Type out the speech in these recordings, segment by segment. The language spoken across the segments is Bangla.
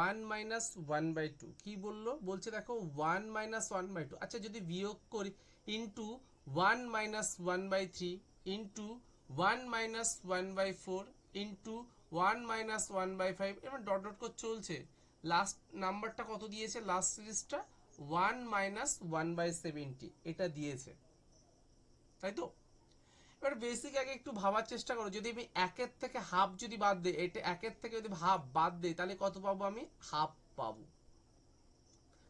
1 মাইনাস 1/2 কি বললো, বলছে দেখো 1 মাইনাস 1/2। আচ্ছা যদি বিয়োগ করি, into 1 minus 1/3 into 1 minus 1/4 into 1 minus 1/5, এবার ডট ডট করে চলছে। লাস্ট নাম্বারটা কত দিয়েছে, লাস্ট সিরিজটা 1 মাইনাস 1/70 এটা দিয়েছে, তাই তো। এবার বেসিক আগে একটু ভাবার চেষ্টা করো, যদি আমি একের থেকে হাফ যদি বাদ দিই, এটা একের থেকে যদি হাফ বাদ দিই তাহলে কত পাবো, আমি হাফ পাবো।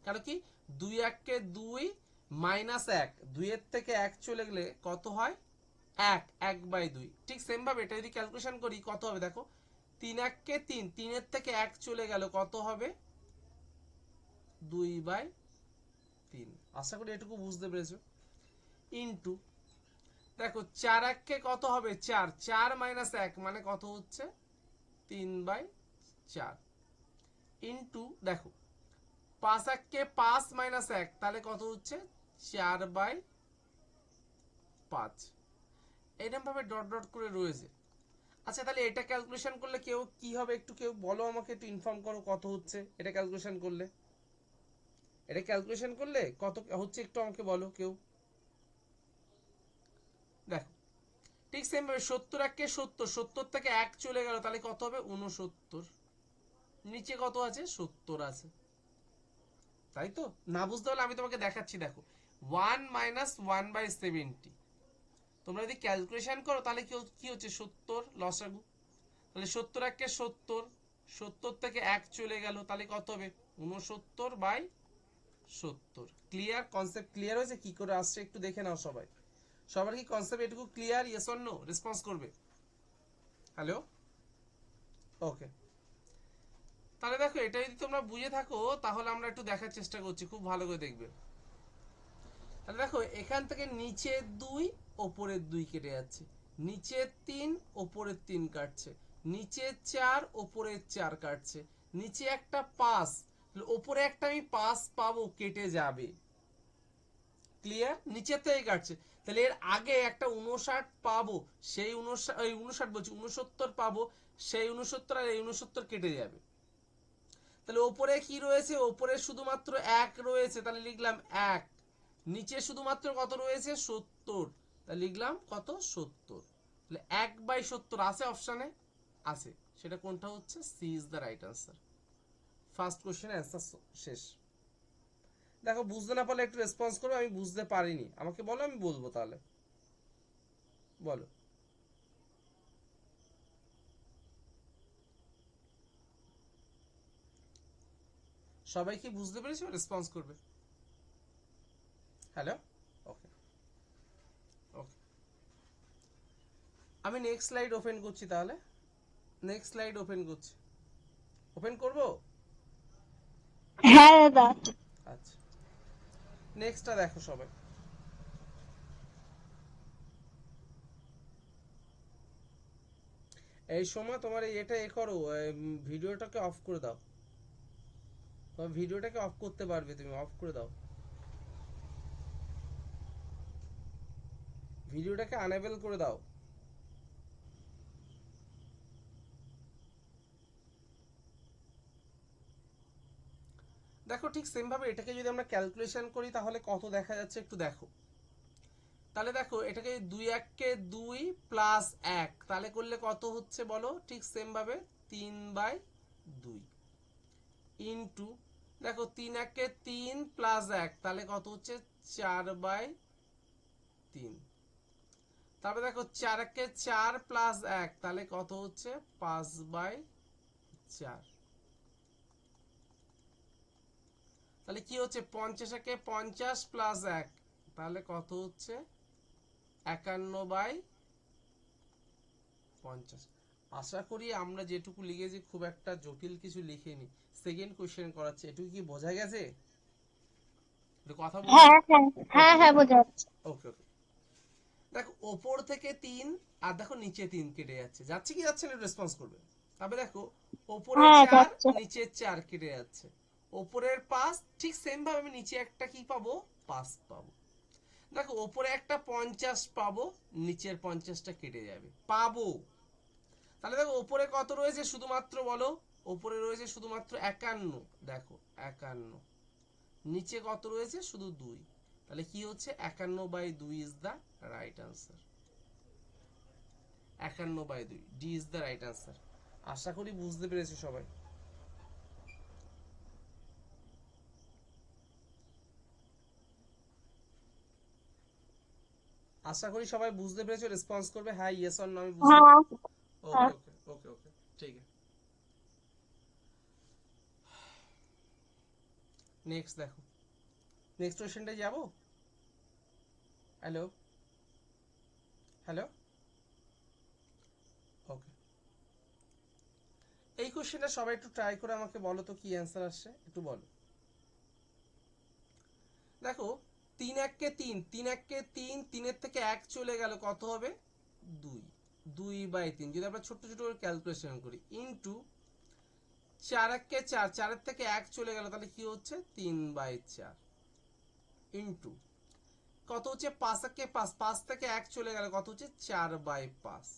কারণ কি, 2 1 2 মাইনাস 1, 2 এর থেকে 1 চলে গেলে কত হয় 1, 1/2। ঠিক সেম ভাবে এটা যদি ক্যালকুলেশন করি কত হবে দেখো, 3 1 3, 3 এর থেকে 1 চলে গেল কত হবে 2/3। আশা করি এটুকু বুঝতে পেরেছো। ইনটু দেখো 4 1 কত হবে 4, 4 মাইনাস 1 মানে কত হচ্ছে 3/4। ইনটু দেখো 5 1 5 মাইনাস 1 তাহলে কত হচ্ছে 4/5। এরকম ভাবে ডট ডট করে রয়েছে। আচ্ছা তাহলে এটা ক্যালকুলেশন করলে কেউ কি হবে, একটু কেউ বলো আমাকে, একটু ইনফর্ম করো কত হচ্ছে এটা ক্যালকুলেশন করলে, এটা ক্যালকুলেশন করলে কত হচ্ছে একটু আমাকে বলো কেউ। দেখো ঠিক সেম ভাবে 70 1 70, 70 থেকে 1 চলে গেল তাহলে কত হবে 69, নিচে কত আছে 70 আছে, তাই তো। না বুঝতে হলে আমি তোমাকে দেখাচ্ছি, দেখো 1 মাইনাস 1/70, তোমরা যদি ক্যালকুলেশন করো তাহলে কি হচ্ছে 70 লসাগু, তাহলে 70 1 70, 70 থেকে 1 চলে গেল তাহলে কত হবে 69/70। ক্লিয়ার, কনসেপ্ট ক্লিয়ার হয়েছে, কি করে আসছে একটু দেখে নাও সবাই। সবার কি কনসেপ্ট এটুকু clear, yes or no response করবে। Hello, okay. তাহলে দেখো এটা যদি তোমরা বুঝে থাকো তাহলে আমরা একটু দেখার চেষ্টা করছি, খুব ভালো করে দেখবে। তাহলে দেখো এখান থেকে নিচে 2 ওপরের 2 কেটে যাচ্ছে, নিচে 3 ওপরের 3 কাটছে, নিচে 4 ওপরের 4 কাটছে, নিচে একটা 5, ওপরে একটা আমি 5 পাবো কেটে যাবে। ক্লিয়ার, নিচের থেকে কাটছে, তাহলে এর আগে একটা 59 পাবো, সেই 59 বলছি 69 পাবো, সেই 69 আর এই 69 কেটে যাবে। তাহলে ওপরে কি রয়েছে, ওপরে শুধুমাত্র 1 রয়েছে, তাহলে লিখলাম 1। নিচে শুধুমাত্র কত রয়েছে 70, তাহলে লিখলাম কত 70। তাহলে 1/70 আছে অপশানে, আছে, সেটা কোনটা হচ্ছে, C is the right answer. First question answer শেষ। দেখো বুঝতে না পারলে একটু রেসপন্স করো, আমি বুঝতে পারিনি আমাকে বলো, আমি বলবো তাহলে, বলো। সবাই কি বুঝতে পেরেছো, রেসপন্স করবে। হ্যালো, ওকে ওকে। আমি নেক্সট স্লাইড ওপেন করছি তাহলে, নেক্সট স্লাইড ওপেন করছি, ওপেন করব। হ্যাঁ দাদা। আচ্ছা নেক্সটটা দেখো সবাই। এই সময় তোমার এটা করো, ভিডিওটাকে অফ করে দাও, তোমার ভিডিওটাকে অফ করতে পারবে, তুমি অফ করে দাও, ভিডিওটাকে আনএবল করে দাও। দেখো ঠিক সেম ভাবে এটাকে যদি আমরা ক্যালকুলেশন করি তাহলে কত দেখা যাচ্ছে একটু দেখো। তাহলে দেখো এটাকে 2 1 2 প্লাস 1 তাহলে করলে কত হচ্ছে বলো, ঠিক সেম ভাবে 3/2 ইনটু দেখো 3 1 3 প্লাস 1 তাহলে কত হচ্ছে 4/3। তারপরে দেখো 4 1 4 প্লাস 1 তাহলে কত হচ্ছে 5/4। তাহলে কি হচ্ছে 50 একে 50 প্লাস 1 তাহলে কত হচ্ছে 51/50। আশা করি আমরা যেটুকু লিখেছি খুব একটা জটিল কিছু লিখিনি। সেকেন্ড কোশ্চেন করাচ্ছে, এটুকু কি বোঝা গেছে, একটু কথা বলবে। হ্যাঁ হ্যাঁ হ্যাঁ ওকে হ্যাঁ বোঝা যাচ্ছে। ওকে ওকে। দেখো ওপর থেকে 3 আর দেখো নিচে 3 কেটে যাচ্ছে, যাচ্ছে কি যাচ্ছে না রেসপন্স করবে। তারপরে দেখো ওপরে হ্যাঁ 4 যাচ্ছে। নিচে 4 কেটে যাচ্ছে, ওপরের 5 ঠিক সেম ভাবে আমি নিচে একটা কি পাবো 5 পাবো। দেখো ওপরে একটা 50 পাবো, নিচের 50টা কেটে যাবে পাবো। তাহলে দেখো ওপরে কত রয়েছে শুধুমাত্র বলো ওপরে রয়েছে শুধুমাত্র 51, দেখো 51, নিচে কত রয়েছে শুধু 2, তাহলে কি হচ্ছে 51/2 is the right answer. 51/2 D is the right answer. আশা করি বুঝতে পেরেছো সবাই। আশা করি সবাই বুঝতে পেরেছো, রেসপন্স করবে হ্যাঁ ইয়েস অর নো আমি বুঝতে। হ্যাঁ ওকে ওকে ওকে ওকে ঠিক আছে। নেক্সট দেখো, নেক্সট কোশ্চেনটায় যাবো। হ্যালো হ্যালো, ওকে। এই কোশ্চেনটা সবাই একটু ট্রাই করে আমাকে বলো তো কি অ্যান্সার আসছে, একটু বলো। দেখো 3 1 3, 3 1 3, 3-এর থেকে 1 চলে গেল কত হবে 2, 2/3 যদি আমরা ছোট ছোট করে ক্যালকুলেশন করি, ইনটু 4 1 4, 4-এর থেকে 1 চলে গেল তাহলে কি হচ্ছে 3/4, ইনটু কত হচ্ছে 5 1 5, 5 থেকে 1 চলে গেল কত হচ্ছে 4/5,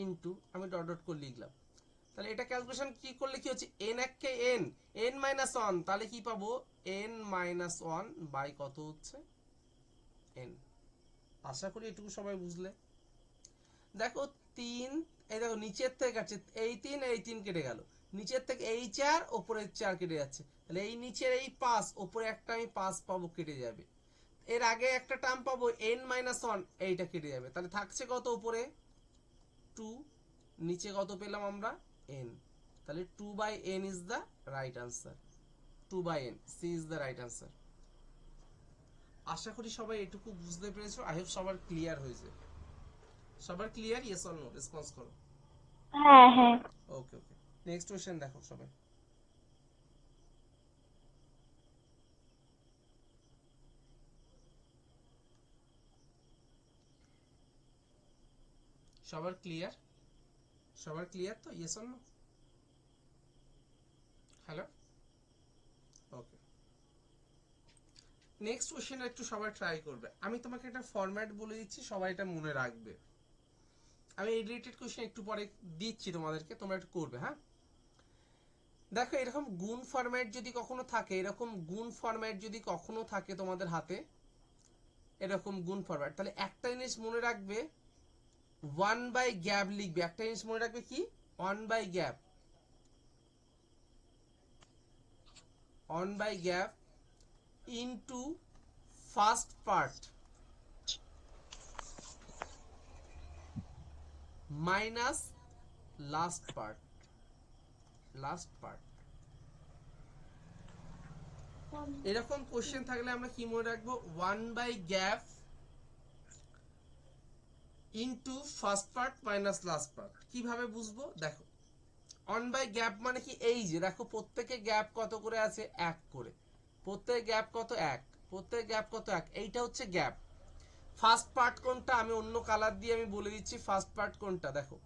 ইনটু আমি ডট ডট করে লিখলাম। তাহলে এটা ক্যালকুলেশন কি করলে কি হচ্ছে n 1 কে n -1, তাহলে কি পাবো n-1 বাই কত হচ্ছে n। আশা করি এটুকু সবাই বুঝলে। দেখো 3, এই দেখো নিচের থেকে কাটছে, এই 3 কেটে গেল, নিচের থেকে এই 4 উপরের 4 কেটে যাচ্ছে, তাহলে এই নিচের এই 5 উপরে একটা আমি 5 পাবো কেটে যাবে, এর আগে একটা টার্ম পাবো n-1 এইটা কেটে যাবে, তাহলে থাকছে কত উপরে 2, নিচে কত পেলাম আমরা n, তাহলে 2/n is the right answer. 2/n, C is the right answer. আশা করি সবাই এটুকু বুঝতে পেরেছো, আই হোপ সবার ক্লিয়ার হয়েছে। সবার clear, yes or no response করো। হ্যাঁ হ্যাঁ। ওকে ওকে, নেক্সট কোশ্চেন দেখো সবাই। সবার ক্লিয়ার, সবার ক্লিয়ার তো, yes or no. Hello, okay. Next কোশ্চেনটা একটু সবাই ট্রাই করবে, আমি তোমাকে একটা ফরম্যাট বলে দিচ্ছি, সবাই এটা মনে রাখবে। আমি এই রিলেটেড কোশ্চেন একটু পরে দিচ্ছি তোমাদেরকে, তোমরা একটু করবে হ্যাঁ। দেখো এরকম গুণ ফরম্যাট যদি কখনো থাকে, এরকম গুণ ফরম্যাট যদি কখনো থাকে তোমাদের হাতে, এরকম গুণ ফরম্যাট, তাহলে একটা জিনিস মনে রাখবে 1/গ্যাপ লিখবে, একটা জিনিস মনে রাখবে কি 1/গ্যাপ, 1/গ্যাপ into first part minus last part, last part. এরকম কোশ্চেন থাকলে আমরা কি মনে রাখবো 1/গ্যাপ into first part minus last part. কিভাবে বুঝবো দেখো, 1/গ্যাপ মানে কি, এই যে দেখো প্রত্যেকে গ্যাপ কত করে আছে 1 করে, প্রত্যেক গ্যাপ কত 1, প্রত্যেক গ্যাপ কত 1, এইটা হচ্ছে গ্যাপ। ফার্স্ট পার্ট কোনটা আমি অন্য কালার দিয়ে আমি বলে দিচ্ছি, ফার্স্ট পার্ট কোনটা দেখো,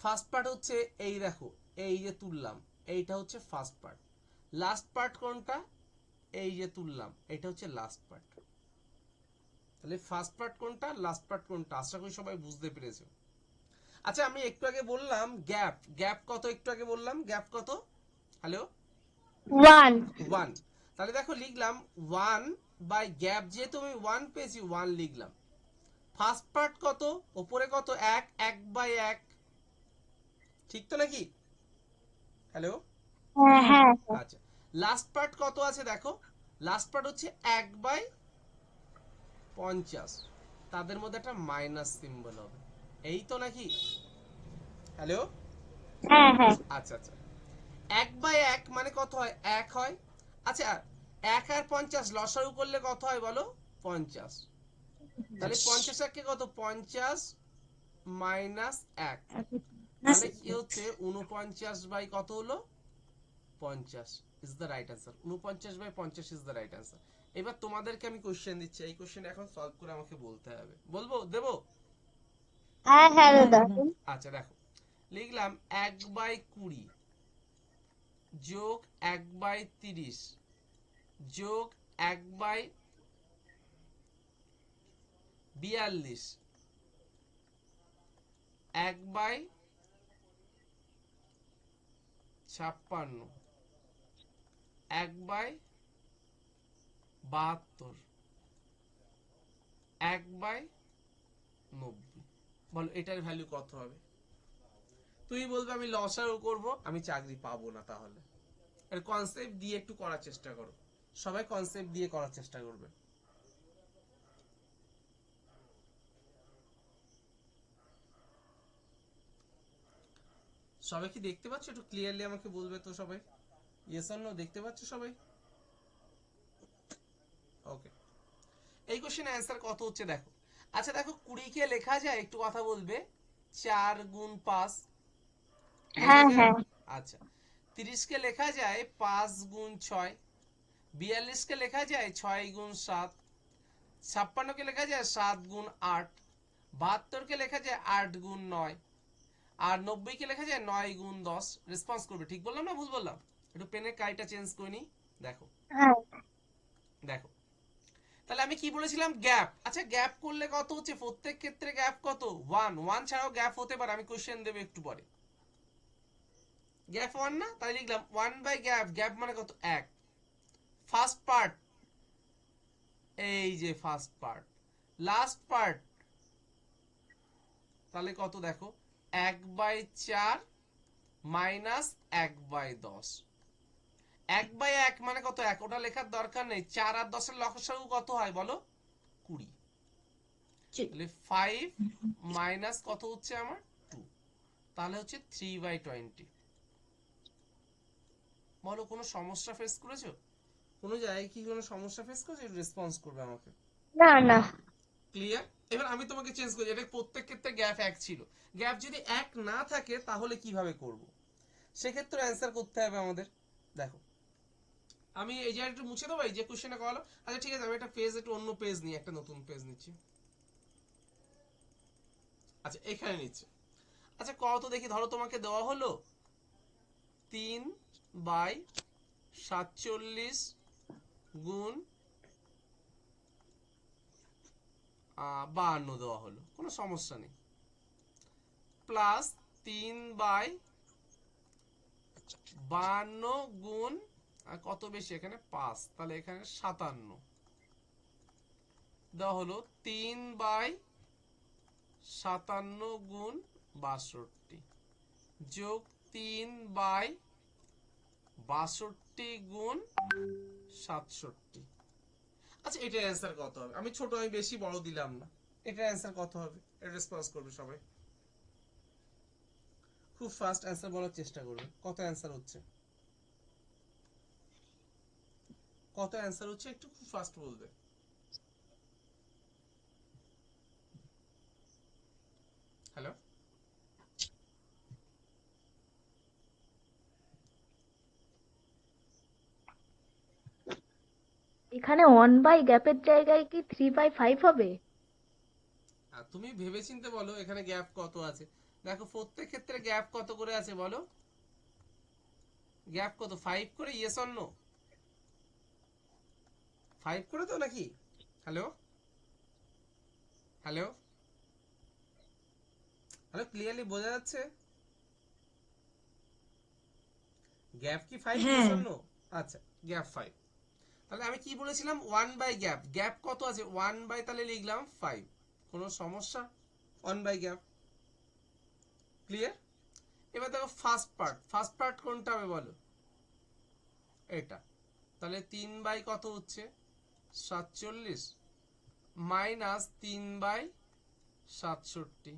ফার্স্ট পার্ট হচ্ছে এই দেখো, এই যে তুললাম এইটা হচ্ছে ফার্স্ট পার্ট। লাস্ট পার্ট কোনটা, এই যে তুললাম এটা হচ্ছে লাস্ট পার্ট। তাহলে ফার্স্ট পার্ট কোনটা, লাস্ট পার্ট কোনটা, আশা করি সবাই বুঝতে পেরেছো। আচ্ছা আমি একটু আগে বললাম গ্যাপ, গ্যাপ কত একটু আগে বললাম গ্যাপ কত, হ্যালো 1 1, তাহলে দেখো লিখলাম 1/গ্যাপ, যেহেতু আমি 1 পেয়েছি 1 লিখলাম। ফার্স্ট পার্ট কত, উপরে কত 1, 1/1, ঠিক তো নাকি, হ্যালো। হ্যাঁ হ্যাঁ। আচ্ছা লাস্ট পার্ট কত আছে দেখো, লাস্ট পার্ট হচ্ছে 1/50, তাদের মধ্যে একটা মাইনাস সিম্বল হবে, এই তো নাকি, হ্যালো। হ্যাঁ হ্যাঁ। আচ্ছা আচ্ছা, 1/1 মানে কত হয় 1 হয়। আচ্ছা 1 আর 50 লসাগু করলে কত হয় বলো 50, তাহলে 50 1 কত 50 মাইনাস 1, তাহলে কি হচ্ছে 49 কত হলো 50 is the right answer. 49/50 is the right answer. এবার তোমাদেরকে আমি কোশ্চেন দিচ্ছি, এই কোশ্চেন এখন সলভ করে আমাকে বলতে হবে, বলবো দেবো। হ্যাঁ হ্যাঁ দাদা। আচ্ছা দেখো লিখলাম 1/20 যোগ 1/30 যোগ 1/42 1/30 56, 1/72, 1/90। বলো এটার ভ্যালু কত হবে? তুমি বলবে আমি লসাগু করব, আমি চাকরি পাবো না। তাহলে এর কনসেপ্ট দিয়ে একটু করার চেষ্টা করো, সবাই কনসেপ্ট দিয়ে করার চেষ্টা করবে। সবাই কি দেখতে পাচ্ছ? একটু ক্লিয়ারলি আমাকে বলবে তো সবাই, ইয়েস অর নো, দেখতে পাচ্ছ সবাই? ওকে, এই কোশ্চেনের অ্যান্সার কত হচ্ছে দেখো। আচ্ছা দেখো, 20 কে লেখা যায়, একটু কথা বলবে, 4 গুণ 5, লেখা হ্যাঁ যায়? হ্যাঁ আচ্ছা, 30 কে লেখা যায় 5 গুণ 6, 42 কে লেখা যায় 6 গুণ 7, 56 কে লেখা যায় 7 গুণ 8, 72 কে লেখা যায় 8 গুণ 9, আর 90 কে লেখা যায় 9 গুণ 10। রেসপন্স করবে, ঠিক বললাম না ভুল বললাম? একটু পেনের কাইটা চেঞ্জ করে নি। দেখো হ্যাঁ দেখো, তাহলে আমি কি বলেছিলাম? গ্যাপ। আচ্ছা, গ্যাপ করলে কত হচ্ছে? প্রত্যেক ক্ষেত্রে গ্যাপ কত? 1। 1 ছাড়াও গ্যাপ হতে পারে, আমি কোশ্চেন দেব একটু পরে। গ্যাপ 1 না, তাই লিখলাম 1 বাই গ্যাপ। গ্যাপ মানে কত? 1। ফার্স্ট পার্ট, এই যে ফার্স্ট পার্ট, লাস্ট পার্ট, তাহলে কত দেখো? 1/4 মাইনাস 1/10। 1/1 মানে কত? 1, ওটা লেখার দরকার নেই। 4 আর 10 এর লসাগু কত হয় বলো? 20। তাহলে 5 মাইনাস কত হচ্ছে আমার? 2, তাহলে হচ্ছে 3/20। বলো কোনো সমস্যা ফেস করেছো? কোনো জায়গায় কি কোনো সমস্যা ফেস করেছো? রেসপন্স করবে আমাকে। না না ক্লিয়ার? এবার আমি তোমাকে চেঞ্জ করি, এটা প্রত্যেক ক্ষেত্রে গ্যাপ 1 ছিল। গ্যাপ যদি 1 না থাকে তাহলে কিভাবে করব? সেক্ষেত্রে অ্যান্সার করতে হবে আমাদের। দেখো, আমি এই জায়গাটা একটু মুছে দেবো, এই যে কোশ্চেনটা করা হলো। আচ্ছা ঠিক আছে, আমি একটা পেজ, একটু অন্য পেজ নিই, একটা নতুন পেজ নিচ্ছি। আচ্ছা এখানে নিচ্ছি। আচ্ছা কত দেখি, ধরো তোমাকে দেওয়া হলো 3/47 গুণ 52 দেওয়া হলো, কোনো সমস্যা নেই। প্লাস 3/52 গুণ, আর কত বেশি এখানে? 5, তাহলে এখানে 57 দেওয়া হলো। 3/57 গুণ 62 যোগ 3/62 গুণ 67। আচ্ছা এটার অ্যান্সার কত হবে? আমি ছোট, আমি বেশি বড় দিলাম না। এটার অ্যান্সার কত হবে? এটা রেসপন্স করবে সবাই, খুব ফাস্ট অ্যান্সার বলার চেষ্টা করবে। কত অ্যান্সার হচ্ছে? কত অ্যান্সার হচ্ছে? একটু খুব ফাস্ট বলবে। হ্যালো? এখানে 1 বাই গ্যাপের জায়গায় কি 3/5 হবে? আর তুমি ভেবেচিন্তে বলো এখানে গ্যাপ কত আছে। দেখো প্রত্যেক ক্ষেত্রে গ্যাপ কত করে আছে বলো? গ্যাপ কত? 5 করে? Yes or no? 5 করে তো নাকি? হ্যালো? হ্যালো? হ্যালো, ক্লিয়ারলি বোঝা যাচ্ছে? গ্যাপ কি 5? ইয়েস হ্যাঁ অর নো? আচ্ছা, গ্যাপ 5। তাহলে আমি কি বলেছিলাম? 1 বাই গ্যাপ। গ্যাপ কত আছে? 1 বাই, তাহলে লিখলাম 5। কোনো সমস্যা? 1 বাই গ্যাপ। ক্লিয়ার? এবার দেখো ফার্স্ট পার্ট, ফার্স্ট পার্ট কোনটা হবে বলো? এটা। তাহলে 3 বাই কত হচ্ছে? 47 মাইনাস 3/67।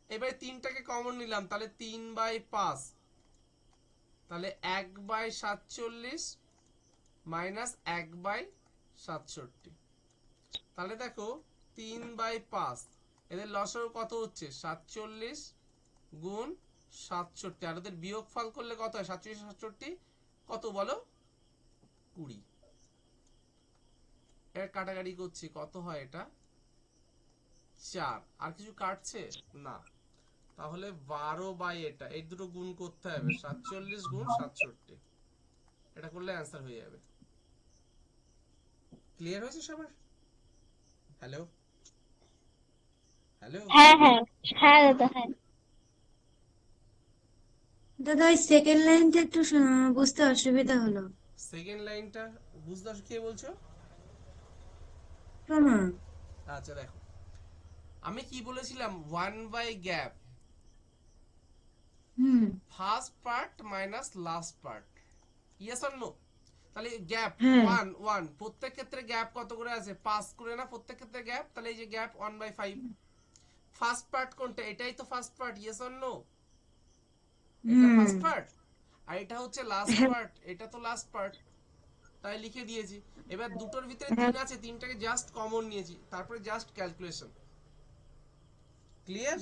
এবারে 3টাকে কমন নিলাম, তাহলে 3/5, তাহলে 1/47 মাইনাস 1/67। তাহলে দেখো 3/5, এদের লসাগু কত হচ্ছে? 47 গুণ 67, আর ওদের বিয়োগফল করলে কত হয়? 47 67 কত বলো? 20। এর কাটাকাটি করছি, কত হয় এটা? 4। আর কিছু কাটছে না, তাহলে 12 বাই এটা, এই দুটো গুণ করতে হবে, 47 গুণ 67। এটা করলে অ্যান্সার হয়ে যাবে। ক্লিয়ার হয়েছে সবার? হ্যালো? হ্যালো? হ্যাঁ হ্যাঁ হ্যাঁ দাদা হ্যাঁ দাদা ওই সেকেন্ড লাইনটা একটু বুঝতে অসুবিধা হলো। সেকেন্ড লাইনটা বুঝতে কে বলছো? প্রমা। আচ্ছা দেখো, আমি কি বলেছিলাম, one by gap hmm. First part minus last part, yes or no? তাহলে গ্যাপ হ্যাঁ। ওয়ান ওয়ান, প্রত্যেক ক্ষেত্রে গ্যাপ কত করে আছে? 5 করে না প্রত্যেক ক্ষেত্রে গ্যাপ, তাহলে এই যে গ্যাপ 1/5। ফার্স্ট পার্ট কোনটা? এটাই তো first part, yes or no? এটা হুম। ফার্স্ট পার্ট, আর এটা হচ্ছে লাস্ট পার্ট, এটা তো লাস্ট পার্ট, তাই লিখে দিয়েছি। এবার দুটোর ভিতরে 3 আছে, 3টাকে জাস্ট কমন নিয়েছি, তারপরে জাস্ট ক্যালকুলেশন। ক্লিয়ার?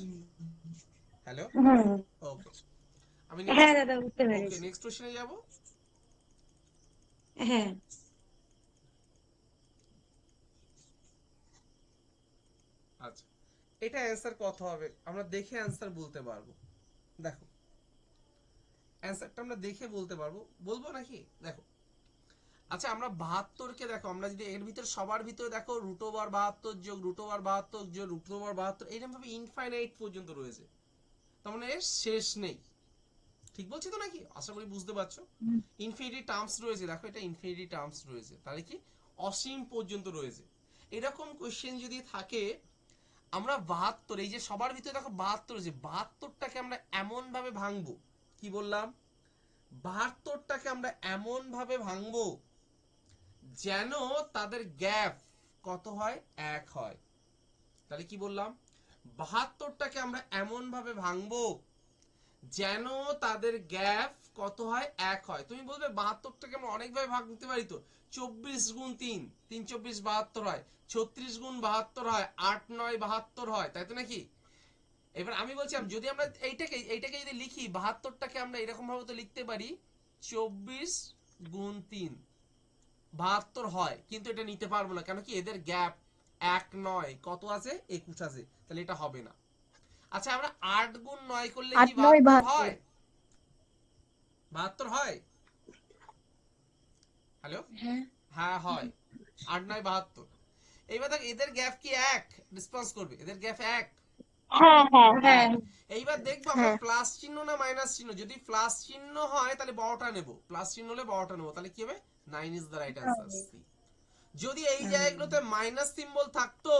হ্যালো? হ্যাঁ। ওকে, আমি হ্যাঁ নেক্সট, দাদা বুঝতে ওকে পেরেছি। নেক্সট কোশ্চেনে যাব। হ্যাঁ। আচ্ছা, এটা অ্যান্সার কত হবে আমরা দেখে অ্যান্সার বলতে পারবো। দেখো, অ্যান্সারটা আমরা দেখে বলতে পারবো, বলবো নাকি? দেখো, আচ্ছা আমরা 72কে দেখো, আমরা যদি এর ভিতরে সবার ভিতরে দেখো রুট ওভার 72 যোগ রুট ওভার 72 যোগ রুট ওভার 72, এরকম ভাবে ইনফাইনাইট পর্যন্ত রয়েছে, তার মানে এর শেষ নেই। ঠিক বলছি তো নাকি? আশা করি বুঝতে পারছো। ইনফিনিটি টার্মস রয়েছে, দেখো এটা ইনফিনিটি টার্মস রয়েছে, তাহলে কি অসীম পর্যন্ত রয়েছে। এরকম কোশ্চেন যদি থাকে, আমরা 72, এই যে সবার ভিতরে দেখো 72 রয়েছে, 72টাকে আমরা এমন ভাবে ভাঙবো, কি বললাম, 72টাকে আমরা এমন ভাবে ভাঙবো যেন তাদের গ্যাপ কত হয়? 1 হয়। তাহলে কি বললাম, 72টাকে আমরা এমন ভাবে ভাঙবো যেন তাদের গ্যাপ কত হয়? 1 হয়। তুমি বলবে 72টাকে আমরা অনেকভাবে ভাঙতে পারি তো, 24 গুণ 3, 3 24 72 হয়, 36 গুণ 72 হয়, 8 9 72 হয়, তাই তো নাকি? এবার আমি বলছিলাম যদি আমরা এইটাকে যদি লিখি, 72টাকে আমরা এরকম ভাবে তো লিখতে পারি, 24 গুণ 3 72 হয়, কিন্তু এটা নিতে পারবো না, কেন কি এদের গ্যাপ 1 9 কত আছে? 21 আছে, তাহলে এটা হবে না। আচ্ছা আমরা 8 গুণ 9 করলে কি 8 9 72 72। হয়? 72 হয়? হ্যালো? হ্যাঁ। হ্যাঁ হয়, 8 9 72। এইবার দেখ এদের গ্যাপ কি 1? রেসপন্স করবে, এদের গ্যাপ 1। হ্যাঁ হ্যাঁ হ্যাঁ। 1। এইবার দেখবো আমরা হ্যাঁ প্লাস চিহ্ন না মাইনাস চিহ্ন, যদি প্লাস চিহ্ন হয় তাহলে বড়টা নেব, প্লাস চিহ্ন হলে বড়টা নেব, তাহলে কি হবে? 9 is the right answer, C. যদি এই জায়গাগুলোতে মাইনাস সিম্বল থাকতো,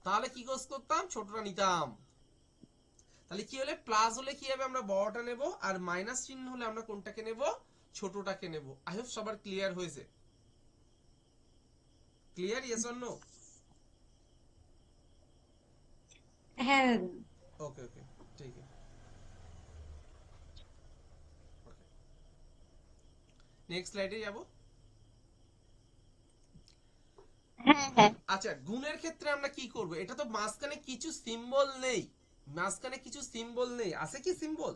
তাহলে কি করতাম? ছোটটা নিতাম। তাহলে কি হলে, প্লাস হলে কি হবে? আমরা বড়টা নেব, আর মাইনাস চিহ্ন হলে আমরা কোনটাকে নেব? ছোটটাকে নেব। আই হোপ সবার ক্লিয়ার হয়েছে। Clear, yes or no? হ্যাঁ দাদা। ওকে ওকে, ঠিক আছে। নেক্সট স্লাইডে যাব। হ্যাঁ হ্যাঁ আচ্ছা গুণের ক্ষেত্রে আমরা কি করব? এটা তো মাঝখানে কিছু সিম্বল নেই, মাঝখানে কিছু সিম্বল নেই, আছে কি সিম্বল?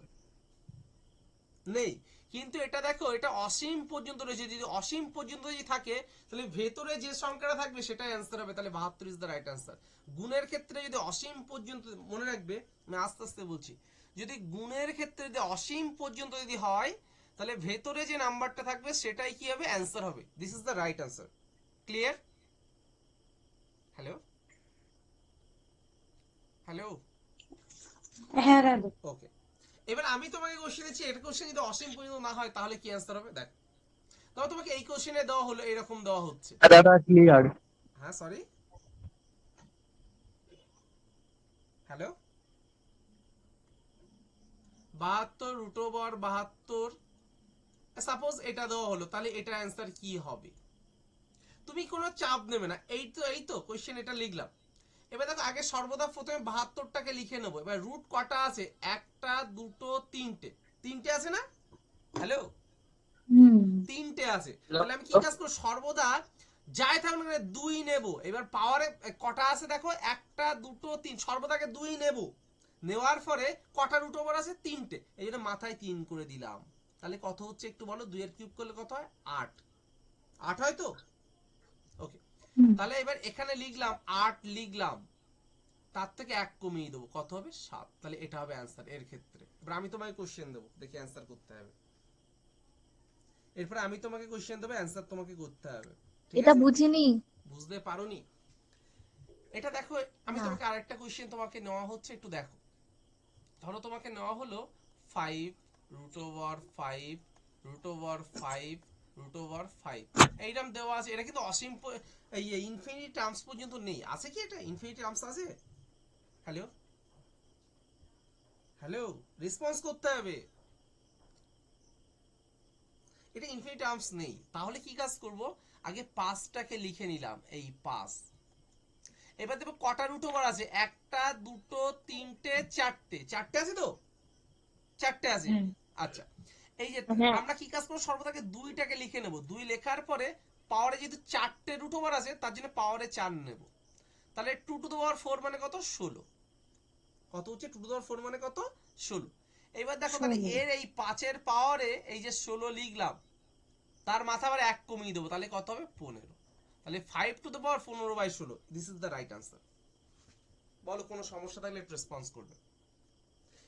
নেই। কিন্তু এটা দেখো, এটা অসীম পর্যন্ত রয়েছে, যদি অসীম পর্যন্ত যদি থাকে তাহলে ভেতরে যে সংখ্যাটা থাকবে সেটাই অ্যান্সার হবে, তাহলে 72 ইজ দ্য রাইট অ্যান্সার। গুণের ক্ষেত্রে যদি অসীম পর্যন্ত, মনে রাখবে আমি আস্তে আস্তে বলছি, যদি গুণের ক্ষেত্রে যদি অসীম পর্যন্ত যদি হয়, তাহলে ভেতরে যে নাম্বারটা থাকবে সেটাই কি হবে? অ্যান্সার হবে। This is the right answer. Clear? Hello? Hello? হ্যাঁ দাদা। ওকে, এবার আমি তোমাকে কোশ্চেন দিচ্ছি, এটা কোশ্চেন যদি অসীম পর্যন্ত না হয় তাহলে কি অ্যান্সার হবে? দেখ, তবে তোমাকে এই কোশ্চেনে দেওয়া হলো, এরকম দেওয়া হচ্ছে। দাদা ক্লিয়ার। হ্যাঁ sorry, hello? 72 root over 72, suppose এটা দেওয়া হলো, তাহলে এটা অ্যান্সার কি হবে? তুমি কোনো চাপ নেবে না, এই তো কোশ্চেন এটা লিখলাম। এবার দেখো, আগে সর্বদা প্রথমে 72টাকে লিখে নেবো। এবার রুট কটা আছে? একটা, দুটো, তিনটে, তিনটে আছে না? হ্যালো? হুম। তিনটে আছে, তাহলে আমি কি কাজ করব? সর্বদা যাই থাকুক না 2 নেব। এবার পাওয়ারে কটা আছে দেখো, একটা, দুটো, তিন, সর্বদাকে 2 নেব। নেওয়ার পরে কটা রুট ওভার আছে? তিনটে, এই জন্য মাথায় 3 করে দিলাম। তাহলে কত হচ্ছে একটু বলো, 2 এর কিউব করলে কত হয়? 8। 8 হয় তো? ওকে, তাহলে এবার এখানে লিখলাম 8, লিখলাম, তার থেকে 1 কমিয়ে দেবো, কত হবে? 7। তাহলে এটা হবে অ্যান্সার এর ক্ষেত্রে। এবার আমি তোমাকে কোশ্চেন দেবো, দেখি অ্যান্সার করতে হবে। এরপরে আমি তোমাকে কোশ্চেন দেবো, অ্যান্সার তোমাকে করতে হবে, ঠিক এটা আছে? বুঝিনি। বুঝতে পারোনি? এটা দেখো, আমি না। তোমাকে আরেকটা কোশ্চেন তোমাকে নেওয়া হচ্ছে, একটু দেখো। ধরো তোমাকে নেওয়া হলো 5 √5 √5 √5 এইরকম দেওয়া আছে। এটা কিন্তু অসীম এই ইনফিনিটি টার্মস পর্যন্ত নেই, আছে কি এটা ইনফিনিটি টার্মস আছে? হ্যালো হ্যালো, রেসপন্স করতে হবে। এটা ইনফিনিটি টার্মস নেই, তাহলে কি কাজ করব, আগে পাঁচটাকে লিখে নিলাম, এই 5। এবার দেখো কটা রুট ওভার আছে, একটা দুটো তিনটে চারটে, চারটে আছে তো, চারটে আছে। আচ্ছা, এই যে হ্যাঁ আমরা কি কাজ করবো, সর্বদাকে দুইটাকে লিখে নেব, দুই লেখার পরে পাওয়ারে যেহেতু চারটে রুট ওভার আছে তার জন্য পাওয়ারে 4 নেব। তাহলে 2⁴ মানে কত, 16। কত হচ্ছে 2⁴ মানে কত, 16। এবার দেখো তাহলে 16 এর এই 5-এর পাওয়ারে এই যে 16 লিখলাম, তার মাথা আবার 1 কমিয়ে দেবো, তাহলে কত হবে, 15। তাহলে 5⁻15/16, this is the right answer. বলো কোনো সমস্যা থাকলে একটু রেসপন্স করবে।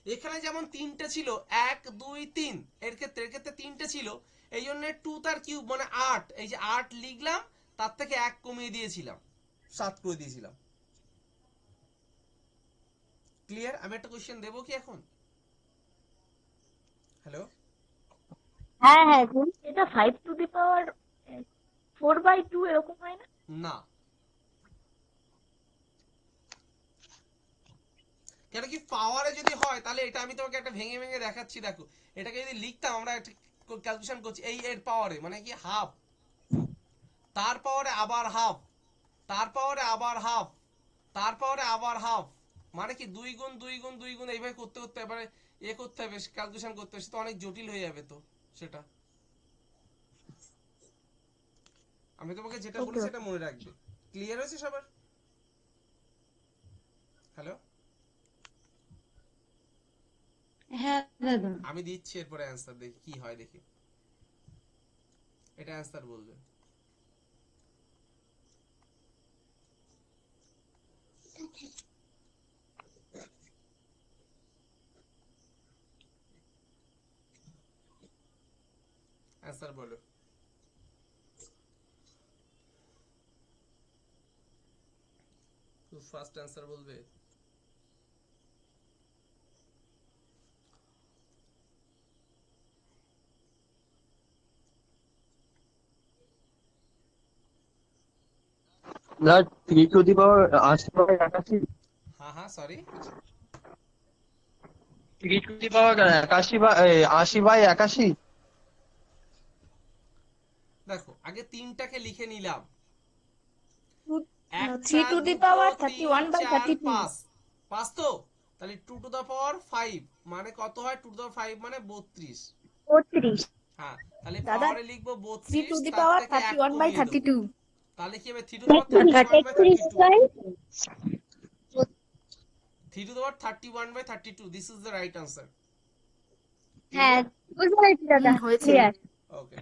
এখানে যেমন তিনটে ছিল, 1 2 3, এর ক্ষেত্রে তিনটে ছিল, এই জন্য 2 তার কিউব মানে 8, এই যে 8 লিখলাম, তার থেকে 1 কমিয়ে দিয়েছিলাম, 7 করে দিয়েছিলাম। ক্লিয়ার? আমি একটা কোশ্চেন দেবো কি এখন? হ্যালো, হ্যাঁ হ্যাঁ দিন। এটা 5⁴/2 এরকম হয় না? না, কেন কি পাওয়ারে যদি হয় তাহলে এটা আমি তোমাকে একটা ভেঙে ভেঙে দেখাচ্ছি, দেখো এটাকে যদি লিখতাম, আমরা একটা ক্যালকুলেশন করছি, এই এর পাওয়ারে মানে কি হাফ, তার পাওয়ারে আবার হাফ, তার পাওয়ারে আবার হাফ, তার পাওয়ারে আবার হাফ, মানে কি 2 গুণ 2 গুণ 2 গুণ এইভাবে করতে করতে এবারে করতে হবে, ক্যালকুলেশন করতে হবে, সেটা অনেক জটিল হয়ে যাবে। তো সেটা আমি তোমাকে যেটা বলি ওকে সেটা মনে রাখবে। ক্লিয়ার হয়েছে সবার? হ্যালো, হ্যাঁ দাদা। আমি দিচ্ছি এরপরে অ্যান্সার, দেখি কি হয়, দেখি এটা অ্যান্সার বলবে। অ্যান্সার বলো। ফার্স্ট অ্যান্সার বলবে। না, 3⁻৮০/৮১। হ্যাঁ হ্যাঁ, সরি, 3⁻৮০/৮০। দেখো আগে তিনটাকে লিখে নিলাম, 3 একটা টু দি দুটো পাওয়ার তিন 4 31/32। 5, 5 তো, তাহলে 2⁵ মানে কত হয়, 2⁵ মানে 32। 32। হ্যাঁ, তাহলে দাদা পাওয়ারে লিখবো 3 টু 32, দি তার পাওয়ার থেকে 1 কমিয়ে দেবো, 31/32। তাহলে কি হবে 31 3⁻31/32। 3⁻31/32, this is the right answer. হ্যাঁ বুঝতে পেরেছি দাদা, হয়েছে। Clear. Okay,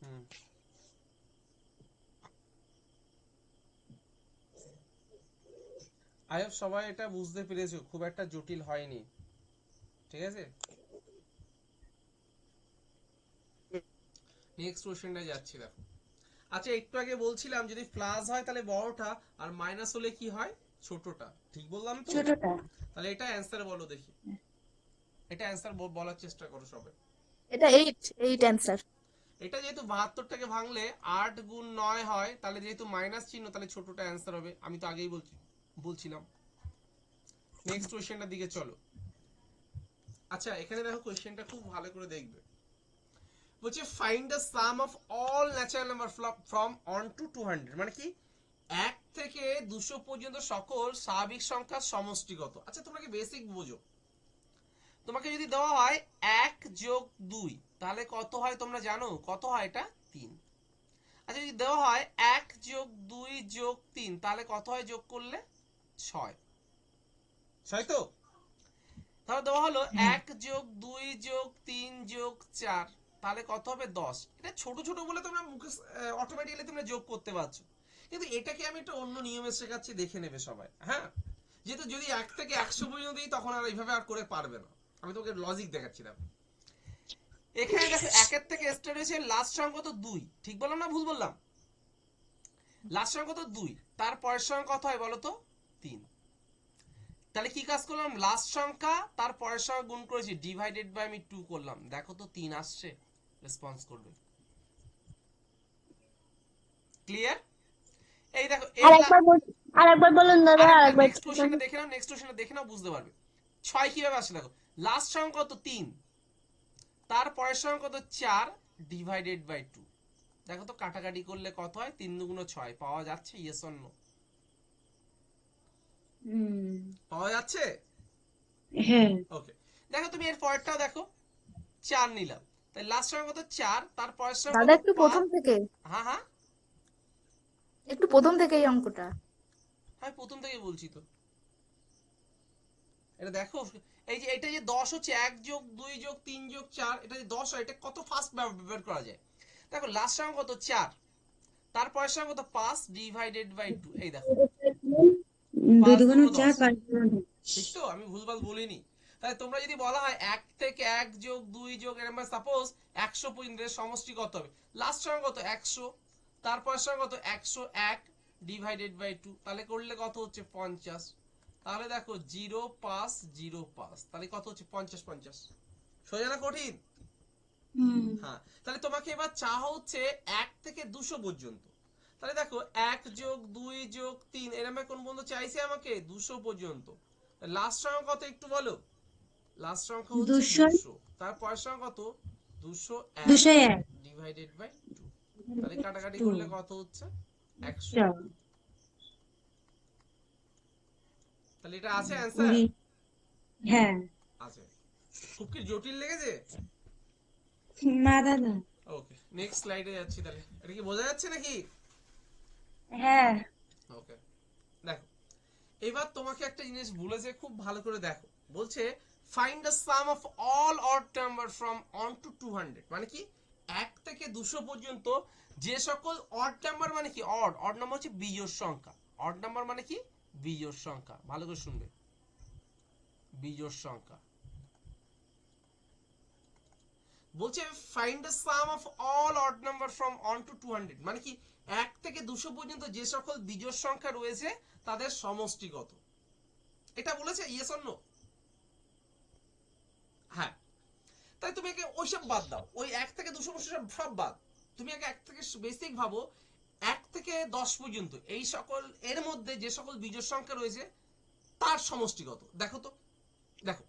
hmm, I hope সবাই এটা বুঝতে পেরেছো, খুব একটা জটিল হয়নি, ঠিক আছে। নেক্সট কোশ্চেনটা যাচ্ছি, দেখো। আচ্ছা, একটু আগে বলছিলাম যদি প্লাস হয় তাহলে বড়টা, আর মাইনাস হলে কি হয়, ছোটটা, ঠিক বললাম তো? ছোটটা। তাহলে এটা অ্যান্সার বলো দেখি, এটা অ্যান্সার বলার চেষ্টা করো সবাই। এটা 8 অ্যান্সার। এটা যেহেতু 72টাকে ভাঙলে 8 গুণ 9 হয়, তাহলে যেহেতু মাইনাস চিহ্ন, তাহলে ছোটটা অ্যান্সার হবে, আমি তো আগেই বলছিলাম। নেক্সট কোশ্চেনটার দিকে চলো। আচ্ছা, এখানে দেখো কোশ্চেনটা খুব ভালো করে দেখবে, বলছে find the some of all natural number from 1 to 200, মানে কি 1 থেকে 200 পর্যন্ত সকল স্বাভাবিক সংখ্যার সমষ্টি কত। আচ্ছা, তোমরা কি বেসিক বোঝো, তোমাকে যদি দেওয়া হয় 1 + 2, তাহলে কত হয় তোমরা জানো, কত হয় এটা, 3। আচ্ছা, যদি দেওয়া হয় 1 + 2 + 3, তাহলে কত হয় যোগ করলে, 6। 6 তো, তাহলে দেওয়া হলো 1 + 2 + 3 + 4, তাহলে কত হবে, 10। এটা ছোট ছোট বলে তোমরা মুখে অটোমেটিক্যালি তোমরা যোগ করতে পারছো, কিন্তু এটাকে আমি একটা অন্য নিয়মে শেখাচ্ছি, দেখে নেবে সবাই। হ্যাঁ, যেহেতু যদি 1 থেকে 100 পর্যন্ত দিই তখন আর এইভাবে আর করে পারবে না, আমি তোমাকে লজিক দেখাচ্ছি। দেখো এখানে দেখো 1 থেকে স্টার্ট হয়েছে, লাস্ট সংখ্যা কত, 2, ঠিক বললাম না ভুল বললাম? লাস্ট সংখ্যা কত, 2, তার পরের সংখ্যা কত হয় বলো তো, 3। তাহলে কি কাজ করলাম, লাস্ট সংখ্যা তার পরের সংখ্যা গুণ করেছি, ডিভাইডেড বাই আমি 2 করলাম, দেখো তো 3 আসছে, রেসপন্স করবে। ক্লিয়ার? এই দেখো আরেকবার বলুন দাদা, আরেকটা আরেকবার নেক্সট কোশ্চেনটা দেখে নাও, নেক্সট কোশ্চেনটা দেখে নাও, বুঝতে পারবে 6 কিভাবে আসে। দেখো লাস্ট সংখ্যা কত 3, তার পরের সংখ্যা কত 4, ডিভাইডেড বাই 2, দেখো তো কাটাকাটি করলে কত হয়, 3 দুগুণ 6 পাওয়া যাচ্ছে, ইয়েস অর নো? পাওয়া যাচ্ছে? হ্যাঁ। ওকে, দেখো তুমি এর পরেরটাও দেখো, 4 নিলাম, তাই লাস্ট সংখ্যা কত 4, তার পরের সংখ্যা দাদা কত একটু 5। প্রথম থেকে, হ্যাঁ হ্যাঁ, একটু প্রথম থেকে এই অঙ্কটা। আমি প্রথম থেকে বলছি তো, এটা দেখো, এই যে এটা যে 10 হচ্ছে 1 যোগ 2 যোগ 3 যোগ 4, এটা যে 10 হয়, এটা কত ফাস্ট বের করা যায়। দেখো লাস্ট সংখ্যা কত 4, তারপরের সংখ্যা কত 5, ডিভাইডেড বাই 2, এই দেখো 2 5 দুগুণ দুগুণ 4, 10, 5 দুগুণ 10। ঠিক তো, আমি ভুলভাল বলিনি। তাহলে তোমরা যদি বলা হয় 1 থেকে 1 যোগ 2 যোগ, এরকম সাপোজ 100 পর্যন্ত এর সমষ্টি কত হবে, লাস্ট সংখ্যা কত 100, তারপরের সংখ্যা কত 101, ডিভাইডেড বাই 2, তাহলে করলে কত হচ্ছে 50। তাহলে দেখো 0 5 0 5, তাহলে কত হচ্ছে 50 50, সোজা না কঠিন? হ্যাঁ, তাহলে তোমাকে এবার চাওয়া হচ্ছে 1 থেকে 200 পর্যন্ত, তাহলে দেখো 1 যোগ 2 যোগ 3, এরকম কোন বন্ধু চাইছে আমাকে 200 পর্যন্ত, লাস্ট সংখ্যা কত একটু বলো, লাস্ট সংখ্যা হচ্ছে 200, তারপরের সংখ্যা কত 201, 201, ডিভাইডেড বাই 2, তাহলে কাটাকাটি 2। করলে কত হচ্ছে 100, তাহলে এটা আছে অ্যানসার? হ্যাঁ। আছে। খুব কি জটিল লেগেছে? না দাদা। ওকে, নেক্সট স্লাইডে যাচ্ছি, তাহলে এটা কি বোঝা যাচ্ছে নাকি? হ্যাঁ। ওকে, দেখো এবার তোমাকে একটা জিনিস বলেছে, খুব ভালো করে দেখো, বলছে find the some of all odd number from 1 to 200, মানে কি 1 থেকে 200 পর্যন্ত যে সকল অড নাম্বার, মানে কি অড, অড নাম্বার হচ্ছে বিজোড় সংখ্যা, অড নাম্বার মানে কি বিজোড় সংখ্যা, ভালো করে শুনবে, বিজোড় সংখ্যা। বলছে find the some of all odd number from 1 to 200, মানে কি 1 থেকে 200 পর্যন্ত যে সকল বিজোড় সংখ্যা রয়েছে তাদের সমষ্টি কত, এটা বলেছে, ইয়েস অর নো? হ্যাঁ, তাই তুমি একে ওইসব বাদ দাও, ওই 1 থেকে 200 পর্যন্ত সব বাদ, তুমি আগে 1 থেকে বেসিক ভাবো, 1 থেকে 10 পর্যন্ত এই সকল এর মধ্যে যে সকল বিজোড় সংখ্যা রয়েছে তার সমষ্টি কত, দেখো তো। দেখো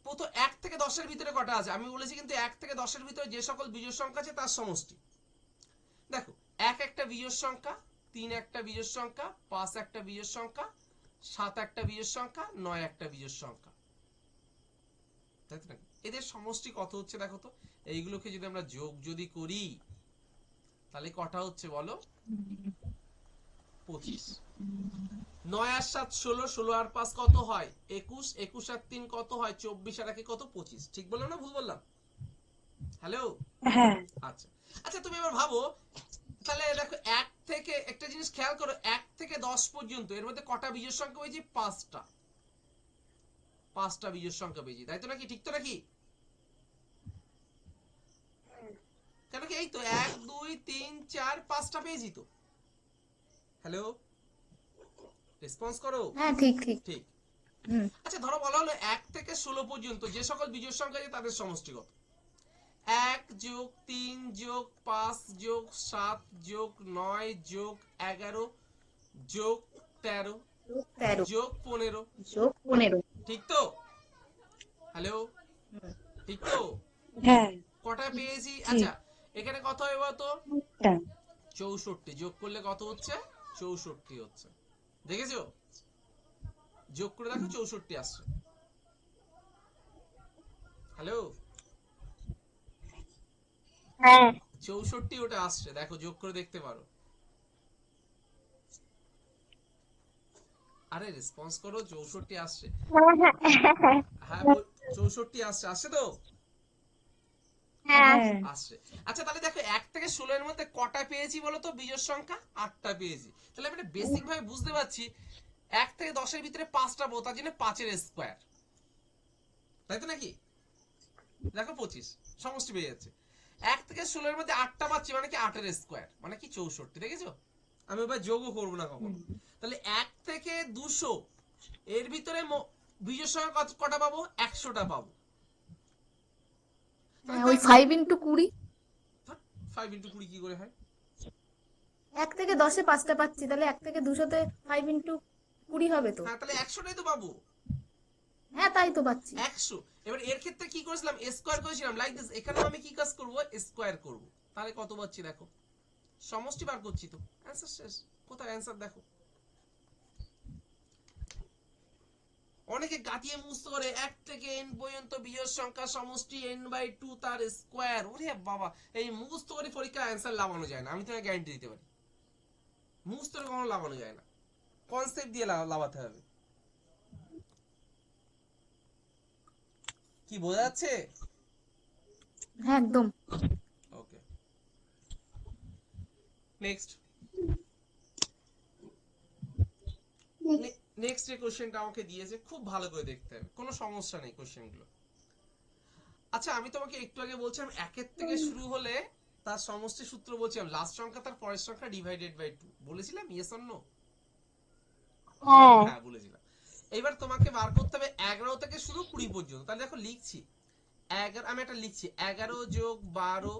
প্রথম 1 থেকে 10 এর ভিতরে কটা আছে, আমি বলেছি কিন্তু 1 থেকে 10 এর ভিতরে যে সকল বিজোড় সংখ্যা আছে তার সমষ্টি। দেখো 1 একটা বিজোড় সংখ্যা, 3 একটা বিজোড় সংখ্যা, 5 একটা বিজোড় সংখ্যা, 7 একটা বিজোড় সংখ্যা, 9 একটা বিজোড় সংখ্যা, তাই তো নাকি? এদের সমষ্টি কত হচ্ছে দেখো তো, এইগুলোকে যদি আমরা যোগ যদি করি তাহলে কটা হচ্ছে বলো, 25। 9 আর 7 16, 16 আর 5 কত হয় 21, 21 আর 3 কত হয় 24, আর 1 কত 25, ঠিক বললাম না ভুল বললাম? হ্যালো, হ্যাঁ। আচ্ছা আচ্ছা, তুমি এবার ভাবো, তাহলে দেখো 1 থেকে একটা জিনিস খেয়াল করো, 1 থেকে 10 পর্যন্ত এর মধ্যে কটা বিজোড় সংখ্যা পেয়েছি, 5টা, 5টা বিজোড় সংখ্যা পেয়েছি, তাই তো নাকি, ঠিক তো নাকি? কেন কি এই তো 1 2 3 4 5টা পেয়েছি তো, হ্যালো রেসপন্স করো, হ্যাঁ ঠিক ঠিক। ঠিক। হুম। আচ্ছা ধরো বলা হলো 1 থেকে 16 পর্যন্ত যে সকল বিজোড় সংখ্যা আছে তাদের সমষ্টি কত, 1 যোগ 3 যোগ 5 যোগ 7 যোগ 9 যোগ 11 যোগ 13 13 যোগ 15, যোগ 15। ঠিক তো? হ্যালো, ঠিক তো? হ্যাঁ। কটা পেয়েছি? আচ্ছা এখানে কত হবে বলতো, টা। 64, যোগ করলে কত হচ্ছে 64 হচ্ছে, দেখেছো? যোগ করে দেখো 64 আসছে, হ্যালো হ্যাঁ 64 ওটা আসছে, দেখো যোগ করে দেখতে পারো, আরে রেসপন্স করো, 64 আসছে, হ্যাঁ 64 আসছে, আসছে তো, হ্যাঁ হ্যাঁ। আসছে। আচ্ছা তাহলে দেখো 1 থেকে 16 এর মধ্যে কটা পেয়েছি বলো তো বিজোড় সংখ্যা, 8টা পেয়েছি, তাহলে আমরা বেসিক ভাবে বুঝতে পারছি 1 থেকে 10 এর ভিতরে 5টা পাবো, তার জন্য 5 এর স্কয়ার, তাই তো নাকি? দেখো 25 সমষ্টি পেয়ে যাচ্ছে, 1 থেকে 16 এর মধ্যে 8টা পাচ্ছি, মানে কি 8 এর স্কয়ার, মানে কি 64, দেখেছো? আমি এবার যোগও করবো না কখনো, তাহলে 1 থেকে 200 এর ভিতরে বিজোড় সংখ্যা কটা পাবো? 100টা পাবো। হ্যাঁ, ওই 5 × 20। 5 × 20 কি করে হয়? 1 থেকে 10-এ 5টা পাচ্ছি, তাহলে 1 থেকে 200-তে 5 × 20 হবে তো। হ্যাঁ, তাহলে 100টাই তো পাবো। হ্যাঁ, তাই তো পাচ্ছি। 100। এবার এর ক্ষেত্রে কি করেছিলাম? স্কোয়ার করেছিলাম লাইক দিস। এখানেও আমি কি কাজ করব? স্কোয়ার করব। তাহলে কত পাচ্ছি দেখো, সমষ্টি বার করছি তো, অ্যান্সার শেষ। কোথায় অ্যান্সার দেখো? অনেকে গাতিয়ে মুখস্থ করে 1 থেকে n পর্যন্ত বিজোড় সংখ্যা সমষ্টি n/2 তার স্কোয়ার। ওরে বাবা, এই মুখস্থ করে পরীক্ষার অ্যান্সার লাগানো যায় না, আমি তোমাকে গ্যারান্টি দিতে পারি। মুখস্থ করে কখনো লাগানো যায় না, কনসেপ্ট দিয়ে লাগাতে হবে। কি বোঝা যাচ্ছে? হ্যাঁ, একদম। ওকে, নেক্সট। নেক্সট যে কোশ্চেনটা আমাকে দিয়েছে খুব ভালো করে দেখতে হবে, কোনো সমস্যা নেই কোশ্চেনগুলো। আচ্ছা, আমি তোমাকে একটু আগে বলছিলাম 1 থেকে শুরু হলে তার সমষ্টি সূত্র বলছিলাম, লাস্ট সংখ্যা তার পরের সংখ্যা ডিভাইডেড বাই 2 বলেছিলাম, ইয়েস অর নো? হ্যাঁ হ্যাঁ, বলেছিলাম। এবার তোমাকে বার করতে হবে 11 থেকে শুরু 20 পর্যন্ত। তাহলে দেখো লিখছি 11, আমি একটা লিখছি 11 যোগ 12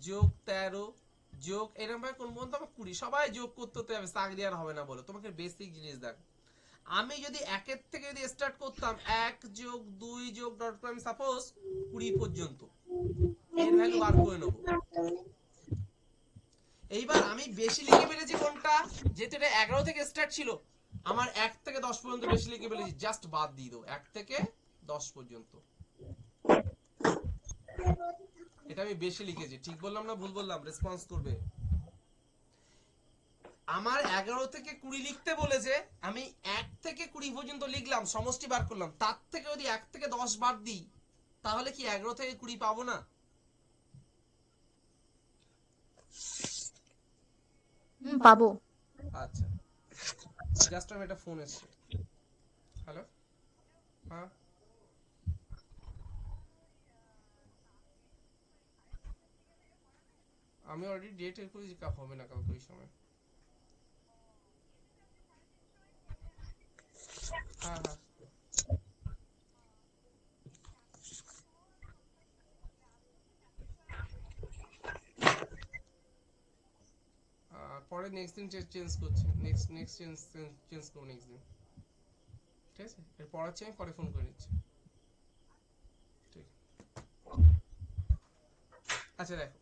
যোগ 13 যোগ এরকম ভাবে কোন পর্যন্ত আমার 20, সবাই যোগ করতে হতে হবে, চাকরি আর হবে না বলো। তোমাকে বেসিক জিনিস দেখো, আমি যদি 1 থেকে যদি স্টার্ট করতাম 1 যোগ 2 যোগ ডট করে আমি সাপোজ 20 পর্যন্ত এর ভ্যালু বার করে নেব। এইবার আমি বেশি লিখে ফেলেছি কোনটা, যেহেতু এটা 11 থেকে স্টার্ট ছিল, আমার 1 থেকে 10 পর্যন্ত বেশি লিখে ফেলেছি, জাস্ট বাদ দিয়ে দেবো 1 থেকে 10 পর্যন্ত। এটা আমি বেশি লিখেছি, ঠিক বললাম না ভুল বললাম? রেসপন্স করবে। আমার 11 থেকে 20 লিখতে বলেছে, আমি 1 থেকে 20 পর্যন্ত লিখলাম, সমষ্টি বার করলাম। তার থেকে যদি 1 থেকে 10 বাদ দিই, তাহলে কি 11 থেকে 20 পাবো না? পাবো। আচ্ছা, জাস্ট আমি একটা ফোন এসছে। হ্যালো, হ্যাঁ আমি অলরেডি ডেট এর করেছি, কাপ হবে না কালকে ওই সময়। হ্যাঁ হ্যাঁ, পরে নেক্সট দিন চেঞ্জ করছি, নেক্সট চেঞ্জ করবো নেক্সট দিন, ঠিক আছে? এর পড়াচ্ছি, আমি পরে ফোন করে নিচ্ছি, ঠিক। আচ্ছা দেখো,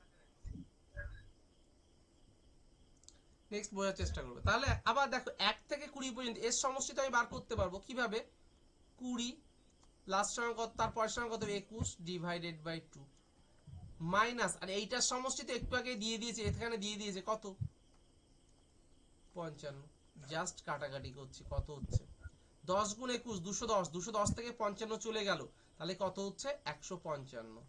নেক্সট বোঝার চেষ্টা করবে। তাহলে আবার দেখো 1 থেকে 20 পর্যন্ত এর সমষ্টি তো আমি বার করতে পারবো কিভাবে? 20 লাস্ট সংখ্যা কত, তার পরের সংখ্যা কত? 21 ডিভাইডেড বাই 2 মাইনাস, আর এইটার সমষ্টি তো একটু আগে দিয়ে দিয়েছে, এখানে দিয়ে দিয়েছে কত? 55। জাস্ট কাটাকাটি করছি, কত হচ্ছে? 10 গুণ 21 210, 210 থেকে 55 চলে গেল, তাহলে কত হচ্ছে? 155।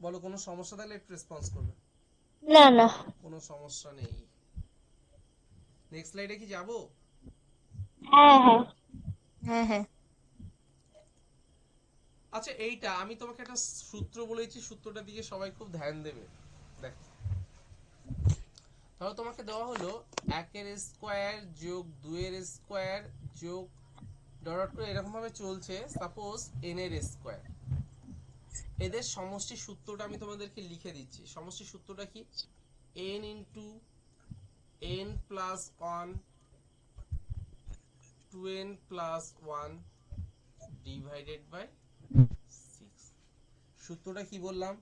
বলো, কোনো সমস্যা থাকলে একটু রেসপন্স করবে। না না কোনো সমস্যা নেই। নেক্সট স্লাইডে কি যাব? হ্যাঁ হ্যাঁ হ্যাঁ, হ্যাঁ। আচ্ছা, এইটা আমি তোমাকে একটা সূত্র বলেছি, সূত্রটা দিকে সবাই খুব ধ্যান দেবে। দেখ, তাহলে তোমাকে দেওয়া হলো 1 এর স্কোয়ার যোগ 2 এর স্কোয়ার যোগ ডট করে এরকম ভাবে চলছে, সাপোজ n এর স্কোয়ার। এদের সমষ্টি সূত্রটা আমি তোমাদেরকে লিখে দিচ্ছি। সমষ্টি সূত্রটা কি? n into n plus 1 2n plus 1 divided by 6। সূত্রটা কি বললাম?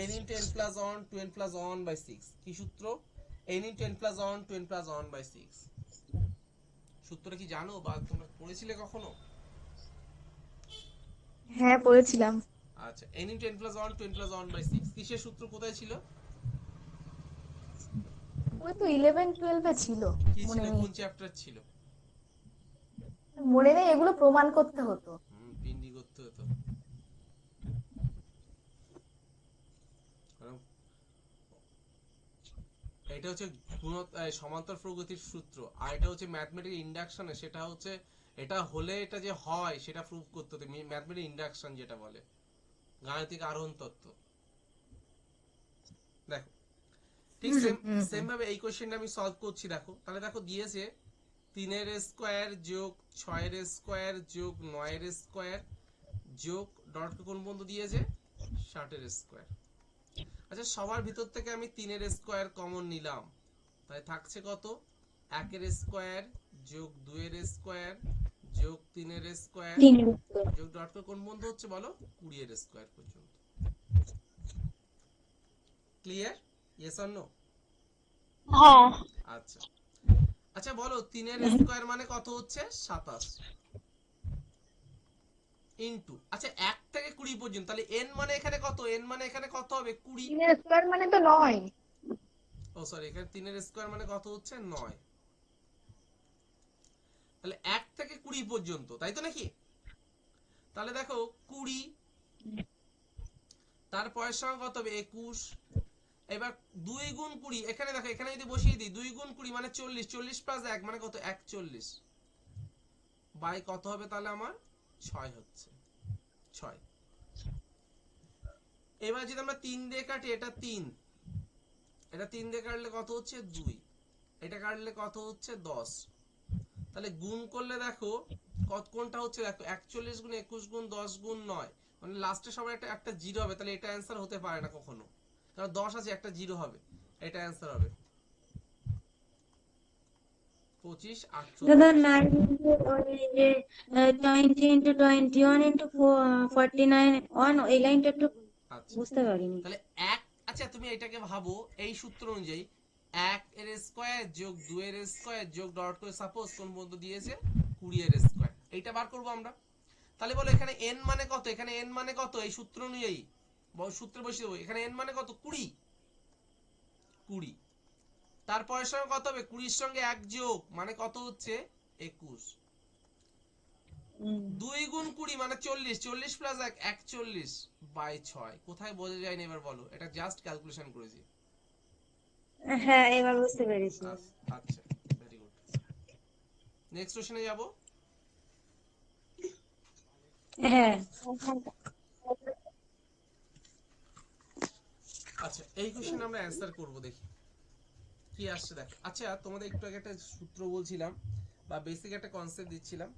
n into n plus 1 2n plus 1 by 6। কি সূত্র? n into n plus 1 2n plus 1 by 6। সূত্রটা কি জানো বা তোমরা পড়েছিলে কখনো? হ্যাঁ, পড়েছিলাম। আচ্ছা, n into n plus 1 2n plus 1 by 6 কিসের সূত্র? কোথায় ছিল? ওই তো 11-12-এ ছিল। কি ছিল? মনে নেই। কোন চ্যাপ্টার ছিল? মনে নেই, এগুলো প্রমাণ করতে হতো। পিন্ডি করতে হতো। কারণ এটা হচ্ছে সমান্তর প্রগতির সূত্র, আর এটা হচ্ছে ম্যাথমেটিক্যাল ইন্ডাকশনে, সেটা হচ্ছে এটা হলে এটা যে হয় সেটা প্রুভ করতে হতো, ম্যাথমেটিক্যাল ইন্ডাকশন যেটা বলে, গাণিতিক আরোহণ তত্ত্ব। দেখো, ঠিক সেম ভাবে এই কোশ্চেনটা আমি সলভ করছি। দেখো তাহলে দেখো দিয়েছে 3 এর স্কয়ার যোগ 6 এর স্কয়ার যোগ 9 এর স্কয়ার যোগ ডট কোন বন্ধু দিয়েছে 60 এর স্কয়ার। আচ্ছা সবার ভিতর থেকে আমি 3 এর স্কয়ার কমন নিলাম, তাই থাকছে কত 1 এর স্কয়ার যোগ 2 এর স্কয়ার যোগ 3 এর স্কয়ার যোগ ডট কোন বন্ধু হচ্ছে বলো 20 এর স্কয়ার পর্যন্ত। ক্লিয়ার? Yes or no? হ্যাঁ। আচ্ছা আচ্ছা বলো 3 এর স্কয়ার মানে কত হচ্ছে 27 ইনটু আচ্ছা 1 থেকে 20 পর্যন্ত, তাহলে n মানে এখানে কত, n মানে এখানে কত হবে 20। 3 স্কয়ার মানে তো 9। ও সরি এখানে 3 এর স্কয়ার মানে কত হচ্ছে 9, তাহলে 1 থেকে 20 পর্যন্ত, তাই তো নাকি? তাহলে দেখো 20 তারপরের সঙ্গে কত হবে 21, এবার 2 গুণ 20 এখানে দেখো এখানে যদি বসিয়ে দিই 2 গুণ 20 মানে 40, 40 প্লাস 1 মানে কত 41 বাই কত হবে তাহলে আমার 6 হচ্ছে 6। এবার যদি আমরা 3 দিয়ে কাটি এটা 3, এটা 3 দিয়ে কাটলে কত হচ্ছে 2, এটা কাটলে কত হচ্ছে 10, তাহলে গুণ করলে দেখো কত কোনটা হচ্ছে দেখো 41 গুণ 21 গুণ 10 গুণ 9 মানে লাস্টে সবার একটা জিরো হবে, তাহলে এটা অ্যান্সার হতে পারে না কখনো, কারণ 10 আছে একটা জিরো হবে, এটা অ্যান্সার হবে 25 দাদা 48। 9 যে 20 ইন্টু 21 ইন্টু 49 অন এই লাইনটা একটু আচ্ছা বুঝতে পারিনি। তাহলে এক, আচ্ছা তুমি এটাকে ভাবো এই সূত্র অনুযায়ী 1 এর স্কয়ার যোগ 2 এর স্কয়ার যোগ ডট করে সাপোজ কোন বন্ধু দিয়েছে 20 এর স্কয়ার, এইটা বার করব আমরা। তাহলে বলো এখানে n মানে কত, এখানে n মানে কত এই সূত্র অনুযায়ী সূত্রে বসিয়ে দেবো, এখানে n মানে কত 20, 20 তারপরের সঙ্গে কত হবে 20 এর সঙ্গে 1 যোগ মানে কত হচ্ছে 21, 2 গুণ 20 মানে 40, 40 প্লাস 1 41 বাই 6, কোথায় বোঝা যায় না এবার বলো, এটা জাস্ট ক্যালকুলেশন করেছি। হ্যাঁ এবার বুঝতে পেরেছি। আচ্ছা ভেরি গুড, নেক্সট কোশ্চেনে যাব। হ্যাঁ আচ্ছা এই কোশ্চেন আমরা অ্যানসার করব, দেখি কি আসছে দেখো। আচ্ছা তোমাদের একটু আগে একটা সূত্র বলছিলাম বা বেসিক একটা কনসেপ্ট দিচ্ছিলাম,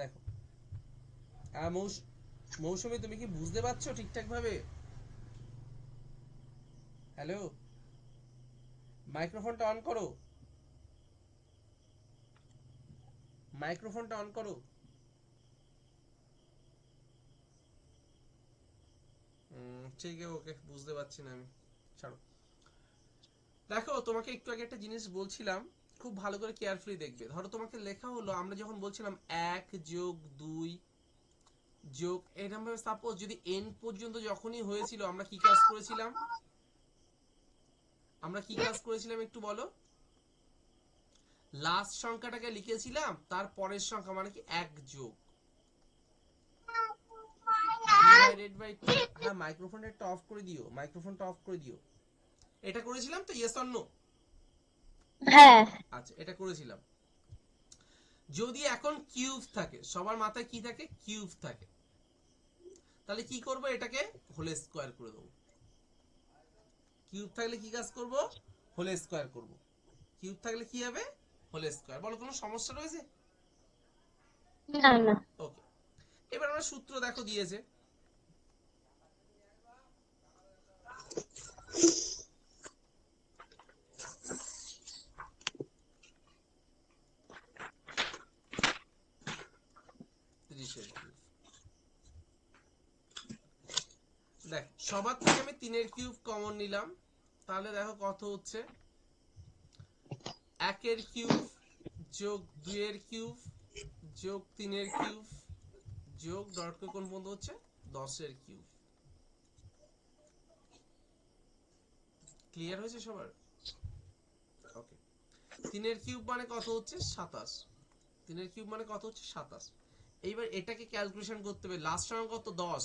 দেখো মৌসুমী তুমি কি বুঝতে পারছো ঠিকঠাক ভাবে? হ্যালো, মাইক্রোফোনটা অন করো, মাইক্রোফোনটা অন করো। ঠিক আছে ওকে, বুঝতে পারছি না আমি, ছাড়ো। দেখো তোমাকে একটু আগে একটা জিনিস বলছিলাম, খুব ভালো করে কেয়ারফুলি দেখবে। ধরো তোমাকে লেখা হলো, আমরা যখন বলছিলাম 1 যোগ 2 যোগ এরকম ভাবে সাপোজ যদি n পর্যন্ত যখনই হয়েছিল আমরা কি কাজ করেছিলাম, আমরা কি কাজ করেছিলাম একটু বলো। লাস্ট সংখ্যাটাকে লিখেছিলাম তার পরের সংখ্যা মানে কি 1 যোগ ডিভাইডেড বাই 2। হ্যাঁ মাইক্রোফোনটা একটু অফ করে দিও, মাইক্রোফোনটা অফ করে দিও। এটা করেছিলাম তো, ইয়েস অর নো? হ্যাঁ। আচ্ছা এটা করেছিলাম। যদি এখন কিউব থাকে, সবার মাথায় কি থাকে কিউব থাকে, তাহলে কি করব এটাকে হোল স্কয়ার করে দেবো। কিউব থাকলে কি কাজ করব হোল স্কয়ার করব, কিউব থাকলে কি হবে হোল স্কয়ার। বলো কোনো সমস্যা রয়েছে? না না। ওকে, এবার আমরা সূত্র দেখো দিয়েছে, দেখ সবার থেকে আমি 3 এর কিউব কমন নিলাম, তাহলে দেখো কত হচ্ছে 1 এর কিউব যোগ 2 এর কিউব যোগ 3 এর কিউব যোগ ডট করে কোন বন্ধু হচ্ছে 10 এর কিউব। ক্লিয়ার হয়েছে সবার? ওকে, 3 এর কিউব মানে কত হচ্ছে 27, 3 এর কিউব মানে কত হচ্ছে 27। এইবার এটাকে ক্যালকুলেশন করতে হবে, লাস্ট সংখ্যা কত 10,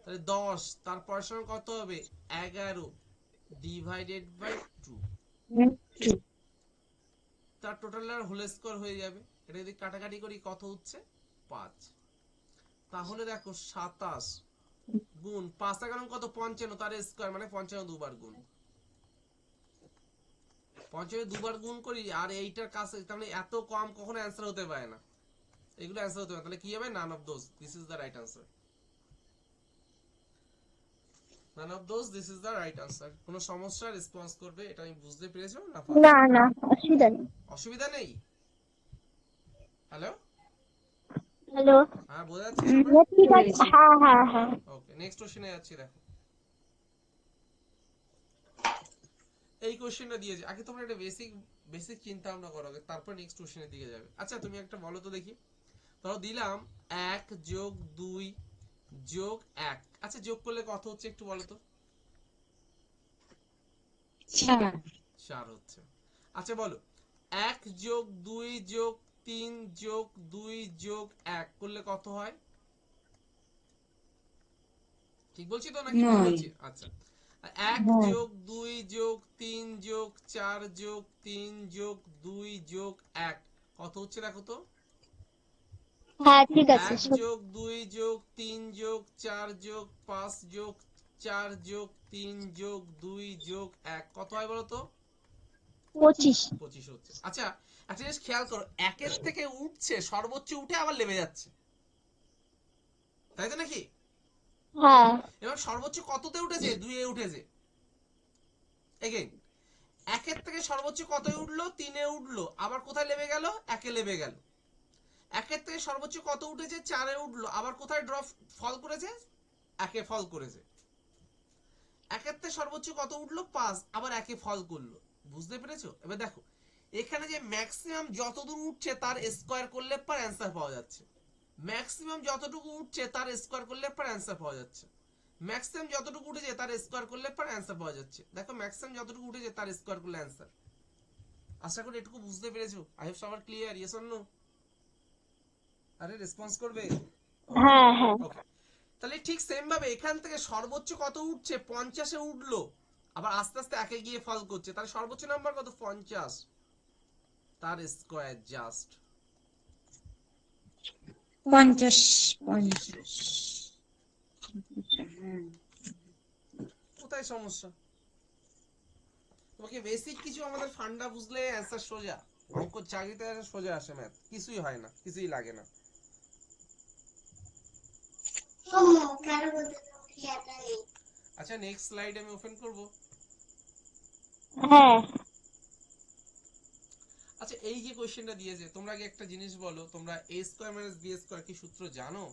তাহলে 10 তারপরের সংখ্যা কত হবে 11 ডিভাইডেড বাই 2, তার টোটাল আর হোল স্কয়ার হয়ে যাবে। এটা যদি কাটাকাটি করি কত হচ্ছে 5, তাহলে দেখো 27 গুণ 5 এর কত 55, তার স্কয়ার মানে 55 দুবার গুণ পঞ্চমে দুবার গুণ করি আর এইটার কাছে, তার মানে এত কম কখনো অ্যান্সার হতে পারে না, এগুলো অ্যান্সার হতে পারে, তাহলে কি হবে? None of those, this is the right answer. None of those, this is the right answer. কোনো সমস্যা রেসপন্স করবে, এটা আমি বুঝতে পেরেছো না? না না, অসুবিধা নেই। অসুবিধা নেই? Hello, hello. হ্যাঁ বোঝা যাচ্ছে সবার? ঠিক আছে, হ্যাঁ হ্যাঁ হ্যাঁ। ওকে, নেক্সট কোশ্চেনে যাচ্ছি। দেখো এই কোশ্চেনটা দিয়েছে, আগে তোমরা একটা বেসিক বেসিক চিন্তা ভাবনা করো, তারপর নেক্সট কোশ্চেনের দিকে যাবে। আচ্ছা তুমি একটা বলো তো দেখি, ধরো দিলাম 1 যোগ 2 যোগ 1, আচ্ছা যোগ করলে কত হচ্ছে একটু বলো তো? 4 হচ্ছে। আচ্ছা বলো 1 যোগ 2 যোগ 3 যোগ 2 যোগ 1 করলে কত হয়? ঠিক বলছি তো নাকি ভুল বলছি? আচ্ছা 1 যোগ 2 যোগ 3 যোগ 4 যোগ 3 যোগ 2 যোগ 1 কত হচ্ছে দেখো তো? হ্যাঁ ঠিক আছে। 1 যোগ 2 যোগ 3 যোগ 4 যোগ 5 যোগ 4 যোগ 3 যোগ 2 যোগ 1 কত হয় বলো তো? 25। 25 হচ্ছে। আচ্ছা একটা জিনিস খেয়াল করো, 1 এর থেকে উঠছে সর্বোচ্চ, উঠে আবার নেমে যাচ্ছে, তাই তো নাকি? হ্যাঁ এবার সর্বোচ্চ কততে উঠেছে? 2 এ উঠেছে। এগেইন 1 এর থেকে সর্বোচ্চ কতই উঠলো? 3 এ উঠলো, আবার কোথায় নেমে গেল? 1 এ নেমে গেল। 1 এর থেকে সর্বোচ্চ কত উঠেছে? 4 এ উঠলো, আবার কোথায় ড্রপ ফল করেছে? 1 এ ফল করেছে। 1 এর থেকে সর্বোচ্চ কত উঠলো? 5, আবার 1 এ ফল করলো। বুঝতে পেরেছো? এবার দেখো এখানে যে ম্যাক্সিমাম যতদূর উঠছে তার স্কয়ার করলে পর অ্যান্সার পাওয়া যাচ্ছে, ম্যাক্সিমাম যতটুকু উঠছে তার স্কয়ার করলে পর অ্যান্সার পাওয়া যাচ্ছে, ম্যাক্সিমাম যতটুকু উঠেছে তার স্কয়ার করলে পর অ্যান্সার পাওয়া যাচ্ছে। দেখো ম্যাক্সিমাম যতটুকু উঠেছে তার স্কয়ার করলে অ্যান্সার। আশা করি এটুকু বুঝতে পেরেছো। আই হোপ সবার ক্লিয়ার? Yes or no? আরে রেসপন্স করবে। হ্যাঁ হ্যাঁ। ওকে, তাহলে ঠিক সেম ভাবে এখান থেকে সর্বোচ্চ কত উঠছে? 50 এ উঠলো, আবার আস্তে আস্তে 1 এ গিয়ে ফল করছে, তাহলে সর্বোচ্চ নাম্বার কত? 50, তার স্কয়ার জাস্ট 50। কোথায় সমস্যা? তোমাকে বেসিক কিছু আমাদের ফান্ডা বুঝলে অ্যান্সার সোজা। অঙ্ক চাকরিতে সোজা আসে, ম্যাথ কিছুই হয় না, কিছুই লাগে না। আচ্ছা নেক্সট স্লাইড আমি ওপেন করব। হ্যাঁ। আচ্ছা এই যে কোশ্চেনটা দিয়েছে, তোমরা আগে একটা জিনিস বলো, তোমরা a square minus b square কি সূত্র জানো?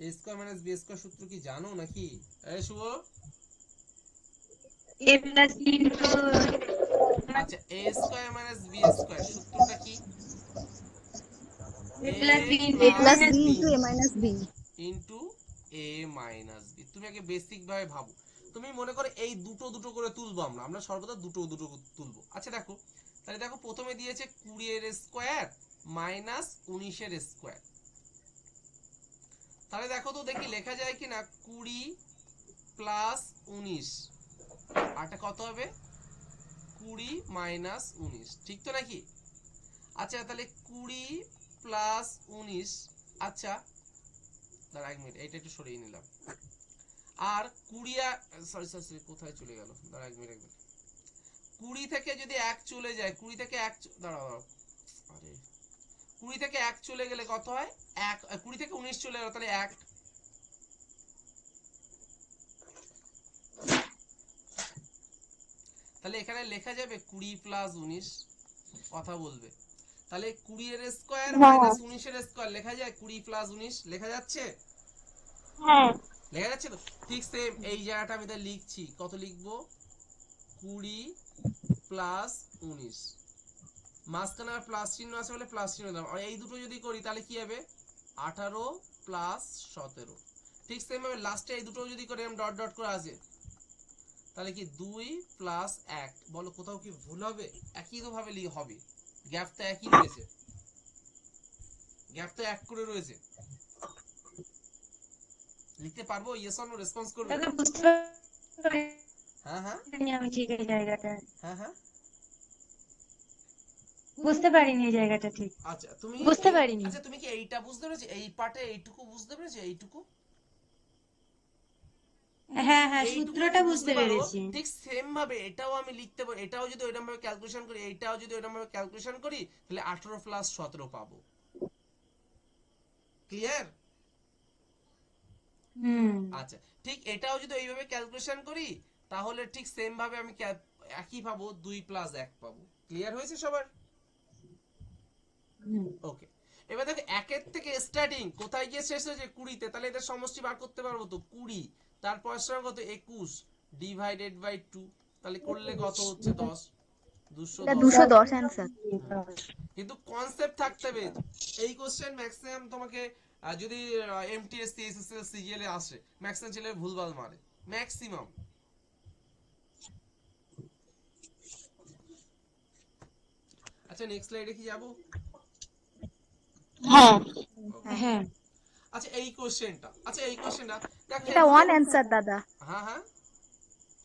a square minus b square সূত্র কি জানো নাকি? এই শুভ। a plus b into আচ্ছা a square minus b square সূত্রটা কি? a plus b into a a plus minus b b। Into a minus b. Into a minus b। তুমি আগে বেসিক ভাবে ভাবো, তুমি মনে করো এই দুটো দুটো করে তুলবো, আমরা সর্বদা দুটো দুটো তুলবো। আচ্ছা দেখো তাহলে দেখো প্রথমে দিয়েছে 20 এর স্কয়ার মাইনাস 19 এর স্কয়ার, তাহলে দেখো তো দেখি লেখা যায় কিনা 20 প্লাস 19, আরটা কত হবে? 20 মাইনাস 19, ঠিক তো নাকি? আচ্ছা তাহলে 20 প্লাস 19, আচ্ছা দাঁড়া 1 মিনিট, এইটা একটু সরিয়ে নিলাম। আর 20 সরি সরি সরি কোথায় চলে গেল? দাঁড়া 1 মিনিট 20 থেকে যদি 1 চলে যায়, 20 থেকে 1 দাঁড়াও দাঁড়াও, আরে 20 থেকে 1 চলে গেলে কত হয়? 1, 20 থেকে 19 চলে গেল, তাহলে 1, তাহলে এখানে লেখা যাবে 20 প্লাস 19, কথা বলবে। তাহলে 20 এর স্কয়ার হ্যাঁ মাইনাস 19 এর স্কয়ার লেখা যায় 20 প্লাস 19, লেখা যাচ্ছে? হ্যাঁ। লেখা যাচ্ছে তো? ঠিক সেম এই জায়গাটা আমি তাহলে লিখছি, কত লিখবো? 20 প্লাস 19, মাঝখানে আর প্লাস চিহ্ন আছে বলে প্লাস চিহ্ন দিলাম, আর এই দুটো যদি করি তাহলে কি হবে? 18 প্লাস 17। ঠিক সেম ভাবে লাস্টে এই দুটো যদি করি, আমি ডট ডট করে আছে, তাহলে কি 2 প্লাস 1, বলো কোথাও কি ভুল হবে? একই তো ভাবে হবে, গ্যাপ তো একই রয়েছে, গ্যাপ তো 1 করে রয়েছে। লিখতে পারবো? ইয়েস অর নো রেসপন্স করবে। দাদা বুঝতে হ্যাঁ হ্যাঁ পারিনি আমি ঠিক এই জায়গাটা, হ্যাঁ হ্যাঁ। বুঝতে পারিনি এই জায়গাটা ঠিক আচ্ছা তুমি বুঝতে পারিনি। আচ্ছা তুমি কি এইটা বুঝতে পেরেছো? এই পার্টে এইটুকু বুঝতে পেরেছো? এইটুকু হ্যাঁ হ্যাঁ, এইটুকু সূত্রটা যদি বুঝতে পারো, পেরেছি। ঠিক সেম ভাবে এটাও আমি লিখতে পারি। এটাও যদি ওইরকম ভাবে ক্যালকুলেশন করি, এটাও যদি ওইরকম ভাবে ক্যালকুলেশন করি, তাহলে 18 প্লাস 17 পাবো। ক্লিয়ার? হুম আচ্ছা, ঠিক এটাও যদি এইভাবে ক্যালকুলেশন করি, তাহলে ঠিক সেম ভাবে আমি একই পাবো, 2 প্লাস 1 পাবো। ক্লিয়ার হয়েছে সবার? হুম। ওকে। এবার দেখো একের থেকে স্টার্টিং কোথায় গিয়ে শেষ হয়েছে, 20 তে। তাহলে এদের সমষ্টি বার করতে পারবো তো, 20 তারপর সঙ্গে কত, 21 ডিভাইডেড বাই 2, তাহলে করলে কত হচ্ছে 10, এটা 210। 210 অ্যান্সার। কিন্তু কনসেপ্ট থাকতে হবে। এই কোশ্চেন ম্যাক্সিমাম তোমাকে যদি এমটিএস এসএসসি সিজিএল এ আসে, ম্যাক্সিমাম ছেলে ভুলভাল মারে, ম্যাক্সিমাম। আচ্ছা নেক্সট স্লাইডে কি যাব? হ্যাঁ হ্যাঁ, হ্যাঁ আচ্ছা এই কোশ্চেনটা, দেখো এটা ওয়ান অ্যান্সার দাদা, হ্যাঁ হ্যাঁ,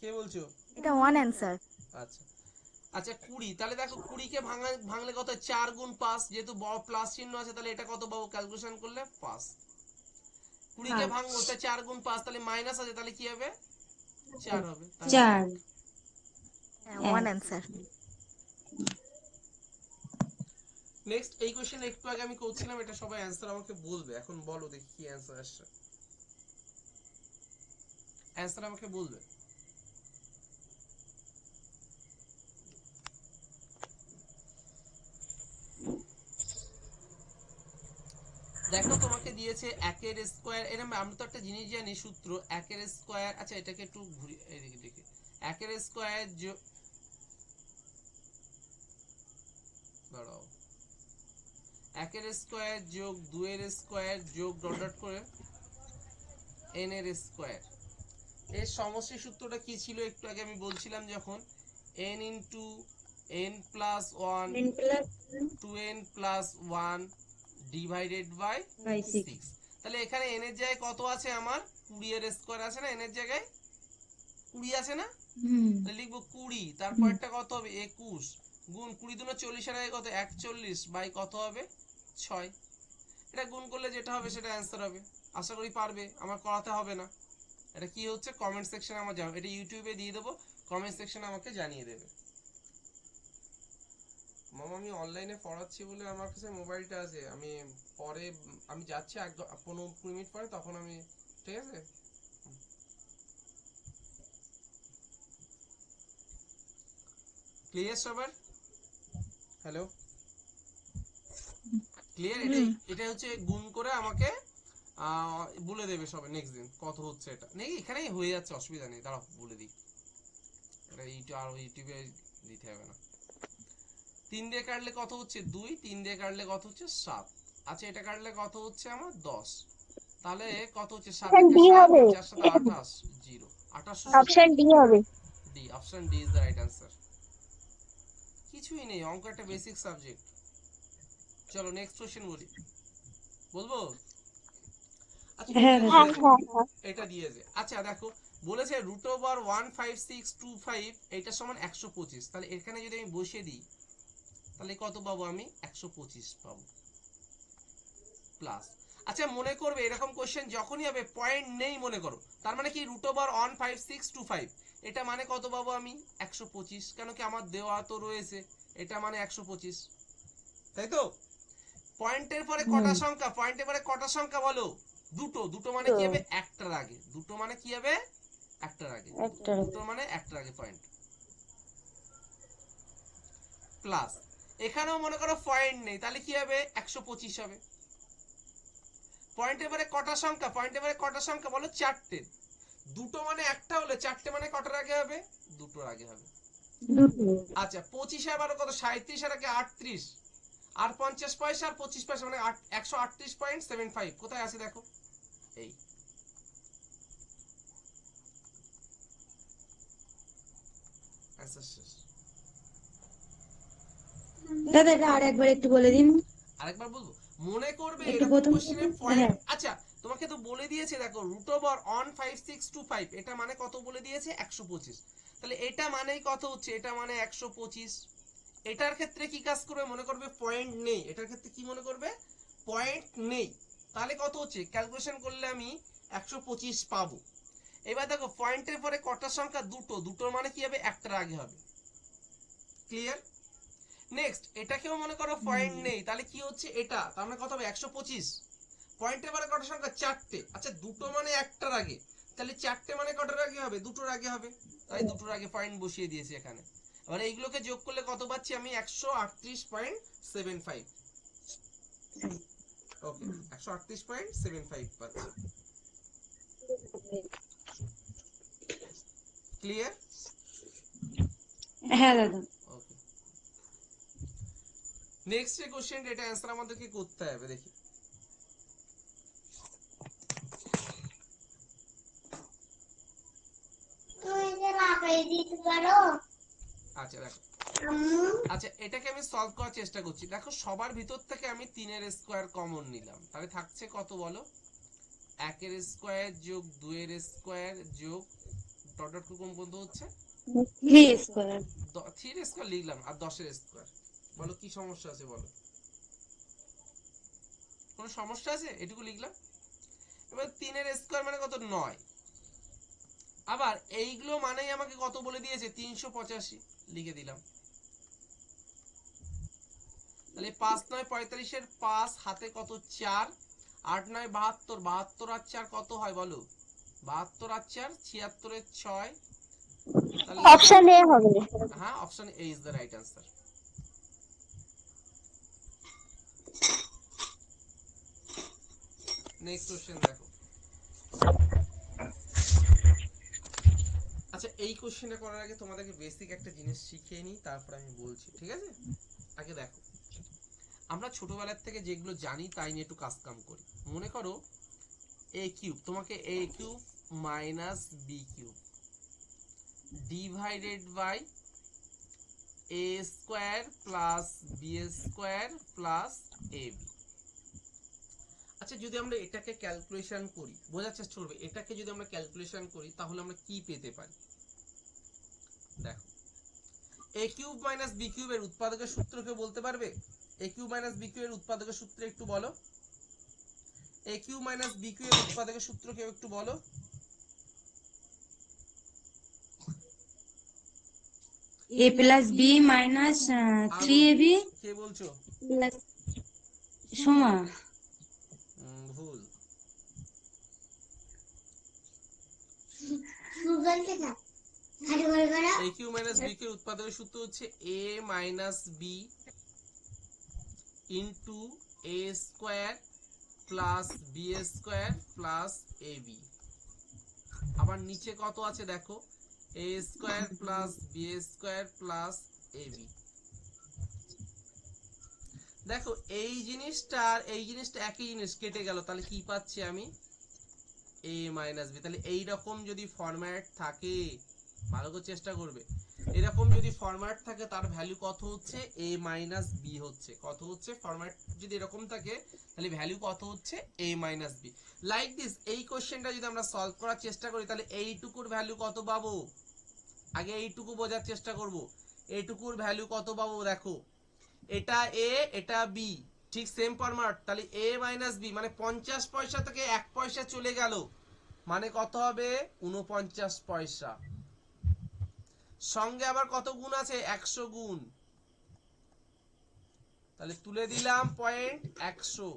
কে বলছো? এটা ওয়ান অ্যান্সার। আচ্ছা আচ্ছা 20, তাহলে দেখো 20 কে ভাঙলে কত, 4 গুণ 5, যেহেতু বড় প্লাস চিহ্ন আছে, তাহলে এটা কত পাবো ক্যালকুলেশন করলে 5। 20 কে ভাঙবো, তাহলে 4 গুণ 5, তাহলে মাইনাস আছে, তাহলে কি হবে, 4 হবে, তাহলে 4 হ্যাঁ, ওয়ান অ্যান্সার। নেক্সট এই কোশ্চেন একটু আগে আমি করছিলাম, এটা সবাই অ্যানসার আমাকে বলবে। এখন বলো দেখি কি অ্যানসার আসছে, অ্যানসার আমাকে বলবে। দেখো তোমাকে দিয়েছে একের স্কয়ার, এরকম আমরা তো একটা জিনিস জানি সূত্র, একের স্কয়ার। আচ্ছা এটাকে একটু ঘুরি, এদিকে দেখে, একের স্কয়ার দাঁড়াও, একের স্কয়ার যোগ 2 এর স্কয়ার যোগ ডট ডট করে n এর স্কয়ার। এর সমষ্টি সূত্রটা কি ছিল একটু আগে আমি বলছিলাম, যখন n into n plus 1 n plus 2n plus 1 divided by 6। 6। তাহলে এখানে n এর জায়গায় কত আছে আমার, 20 এর স্কয়ার আছে না, n এর জায়গায় 20 আছে না, হুম তাহলে লিখবো 20, তারপরটা কত হবে 21 গুণ 20 দুনো 40 এর আগে কত 41 বাই কত হবে 6। এটা গুণ করলে যেটা হবে সেটা অ্যান্সার হবে। আশা করি পারবে, আমার করাতে হবে না। এটা কি হচ্ছে কমেন্ট সেকশনে আমার জানাবে, এটা ইউটিউবে দিয়ে দেবো, কমেন্ট সেকশনে আমাকে জানিয়ে দেবে। মামা আমি অনলাইনে পড়াচ্ছি বলে আমার কাছে মোবাইলটা আছে, আমি পরে আমি যাচ্ছি 15-20 মিনিট পরে, তখন আমি, ঠিক আছে? ক্লিয়ার সবার? Hello, clear? এটা হচ্ছে গুণ করে আমাকে বলে দেবে সবাই নেক্সট দিন কত হচ্ছে। এটা নেই এখানেই হয়ে যাচ্ছে, অসুবিধা নেই, দাঁড়াও বলে দিই। এটা ইউটিউবে দিতে হবে না। 3 দিয়ে কাটলে কত হচ্ছে 2, 3 দিয়ে কাটলে কত হচ্ছে 7। আচ্ছা এটা কাটলে কত হচ্ছে আমার 10, তাহলে কত হচ্ছে 7 অপশন একে ডি 7, হবে, 4 7 28, 0 2800। অপশন ডি হবে। D, option D is the right answer. কিছুই নেই, অঙ্ক একটা বেসিক সাবজেক্ট। চলো নেক্সট কোশ্চেন বলি, বলবো? আচ্ছা হ্যাঁ এটা হ্যাঁ দিয়েছে, হ্যাঁ হ্যাঁ। এটা দিয়েছে। আচ্ছা দেখো বলেছে রুট ওভার 15625 এটা সমান 125, তাহলে এখানে যদি আমি বসিয়ে দিই, তাহলে কত পাবো আমি 125 পাবো প্লাস। আচ্ছা মনে করবে এরকম কোশ্চেন যখনই হবে পয়েন্ট নেই মনে করো, তার মানে কি রুট ওভার 15625 এটা মানে কত পাবো আমি 125, কেন কি আমার দেওয়া তো রয়েছে, এটা মানে 125, তাই তো? পয়েন্টের পরে কটা সংখ্যা, পয়েন্টের পরে কটা সংখ্যা বলো, দুটো। দুটো মানে কি হবে একটার আগে, দুটো মানে কি হবে একটার আগে, দুটো মানে একটার আগে পয়েন্ট প্লাস। এখানেও মনে করো পয়েন্ট নেই, তাহলে কি হবে 125 হবে। পয়েন্টের পরে কটা সংখ্যা, পয়েন্টের পরে কটা সংখ্যা বলো, চারটে। দুটো মানে একটা হলে চারটে মানে কটার আগে হবে, দুটোর আগে হবে। আচ্ছা 25 এর বারো কত, 37 এর আগে 38 আর 50 পয়সা আর 25 পয়সা মানে 138.75 কোথায় আছে দেখো, এই অ্যান্সার শেষ। দাদা এটা আর একবার একটু বলে দিন। আরেকবার বলবো, মনে করবে একটু এরকম প্রথম কোশ্চেনে হ্যাঁ পয়েন্ট। আচ্ছা তোমাকে তো বলে দিয়েছে দেখো রুট ওভার 15625 এটা মানে কত বলে দিয়েছে 125, তাহলে এটা মানেই কত হচ্ছে, এটা মানে 125। এটার ক্ষেত্রে কি কাজ করবে, মনে করবে পয়েন্ট নেই, এটার ক্ষেত্রে কি মনে করবে পয়েন্ট নেই, তাহলে কত হচ্ছে ক্যালকুলেশন করলে আমি 125 পাবো। এবার দেখো পয়েন্টের পরে কটার সংখ্যা দুটো, দুটোর মানে কি হবে একটার আগে হবে। ক্লিয়ার? নেক্সট এটাকেও মনে করো পয়েন্ট নেই, তাহলে কি হচ্ছে এটা, তার মানে কত হবে 125। পয়েন্টের পরে কটার সংখ্যা চারটে, আচ্ছা দুটো মানে একটার আগে, তাহলে চারটে মানে কটার আগে হবে, দুটোর আগে হবে, তাই দুটোর আগে পয়েন্ট বসিয়ে দিয়েছি এখানে। এবার এইগুলোকে যোগ করলে কত পাচ্ছি আমি 138.75। ওকে 138.75 পাচ্ছি। ক্লিয়ার? হ্যাঁ দাদা। ওকে নেক্সট যে কোশ্চেন, এটা অ্যান্সার আমাদেরকে করতে হবে, দেখি। আচ্ছা দেখো, আচ্ছা এটাকে আমি সলভ করার চেষ্টা করছি। দেখো সবার ভিতর থেকে আমি 3 এর স্কয়ার কমন নিলাম, তাহলে থাকছে কত বলো, 1 এর স্কয়ার যোগ 2 এর স্কয়ার যোগ ডট ডট কোন পর্যন্ত হচ্ছে 3 স্কয়ার। 3 এর স্কয়ার লিখলাম আর 10 এর স্কয়ার। বলো কি সমস্যা আছে বলো, কোনো সমস্যা আছে? এটুকু লিখলাম। এবার 3 এর স্কয়ার মানে কত 9, আবার এইগুলো মানেই আমাকে কত বলে দিয়েছে 385, লিখে দিলাম। তাহলে 5 9 45 এর 5 হাতে কত 4, 8 9 72, 72 আর 4 কত হয় বলো, 72 আর 4 76 এর 6, তাহলে অপশন এ হবে। হ্যাঁ option A is the right answer. Next question দেখো। আচ্ছা এই কোশ্চেনটা করার আগে তোমাদেরকে বেসিক একটা জিনিস শিখিয়ে নিই, তারপর আমি বলছি, ঠিক আছে? আগে দেখো, আমরা ছোটবেলার থেকে যেগুলো জানি তাই নিয়ে একটু কাজ কাম করি। মনে করো a কিউব, তোমাকে a cube minus b cube divided by a square plus b square plus ab। আচ্ছা যদি আমরা এটাকে ক্যালকুলেশন করি, বোঝার চেষ্টা করবে, এটাকে যদি আমরা ক্যালকুলেশন করি তাহলে আমরা কি পেতে পারি। দেখো a কিউব মাইনাস b কিউবের উৎপাদকের সূত্র কেউ বলতে পারবে? a কিউব মাইনাস b কিউবের উৎপাদকের সূত্র একটু বলো। a কিউব মাইনাস b কিউবের উৎপাদকের সূত্র কেউ একটু বলো। a plus b minus 3ab কে বলছো? প্লাস সোমা। ভুল। a কিউব মাইনাস b কিউবের উৎপাদকের সূত্র হচ্ছে a minus b into a square plus b square plus ab। আবার নিচে কত আছে দেখো, a square plus b square plus ab। দেখো এই জিনিসটা আর এই জিনিসটা একই জিনিস, কেটে গেল, তাহলে কি পাচ্ছি আমি a মাইনাস b। তাহলে এইরকম যদি ফরম্যাট থাকে, ভালো করে চেষ্টা করবে, এরকম যদি ফরম্যাট থাকে তার ভ্যালু কত হচ্ছে a মাইনাস b হচ্ছে, কত হচ্ছে ফরম্যাট যদি এরকম থাকে তাহলে ভ্যালু কত হচ্ছে a minus b। Like this এই কোশ্চেনটা যদি আমরা সলভ করার চেষ্টা করি তাহলে এইটুকুর ভ্যালু কত পাবো, আগে এইটুকু বোঝার চেষ্টা করব। এইটুকুর ভ্যালু কত পাবো, দেখো এটা a এটা b, ঠিক সেম ফরম্যাট, তাহলে a মাইনাস b মানে 50 পয়সা থেকে 1 পয়সা চলে গেল, মানে কত হবে 49 পয়সা। সঙ্গে আবার কত গুণ আছে 100 গুণ, তাহলে তুলে দিলাম পয়েন্ট 100,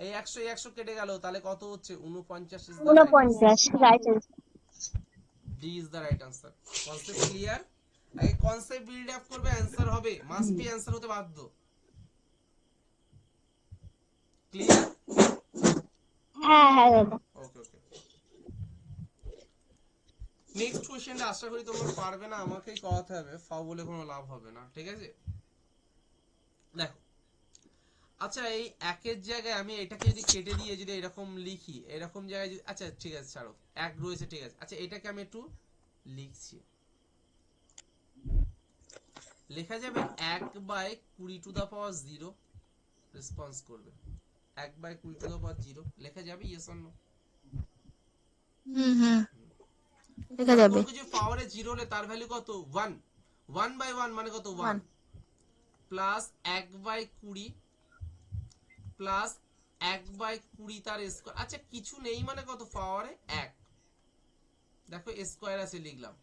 এই 100 এই 100 কেটে গেল, তাহলে কত হচ্ছে 49 is the right answer. 49 right answer. D is the right answer. Concept clear? আগে কনসেপ্ট বিল্ড আপ করবে, অ্যানসার হবে, মাস্ট বি অ্যানসার হতে বাধ্য। ক্লিয়ার? হ্যাঁ হ্যাঁ দাদা। ওকে ওকে নেক্সট কোশ্চেনটা আশা করি তোমরা পারবে না, আমাকেই করাতে হবে, ফাও বলে কোনো লাভ হবে না, ঠিক আছে? দেখো আচ্ছা এই একের জায়গায় আমি এটাকে যদি কেটে দিয়ে যদি এরকম লিখি, এরকম জায়গায় যদি, আচ্ছা ঠিক আছে ছাড়ো, এক রয়েছে ঠিক আছে। আচ্ছা এটাকে আমি একটু লিখছি, লেখা যাবে 1/20⁻0, রেসপন্স করবে 1/20⁻0, লেখা যাবে ইয়েস অর নো? লেখা যাবে। কিছু পাওয়ারে 0 হলে তার ভ্যালু কত 1, 1/1 মানে কত 1 প্লাস 1/20 প্লাস 1/20 তার স্কয়ার। আচ্ছা কিছু নেই মানে কত পাওয়ারে 1, দেখো স্কোয়ার আছে লিখলাম,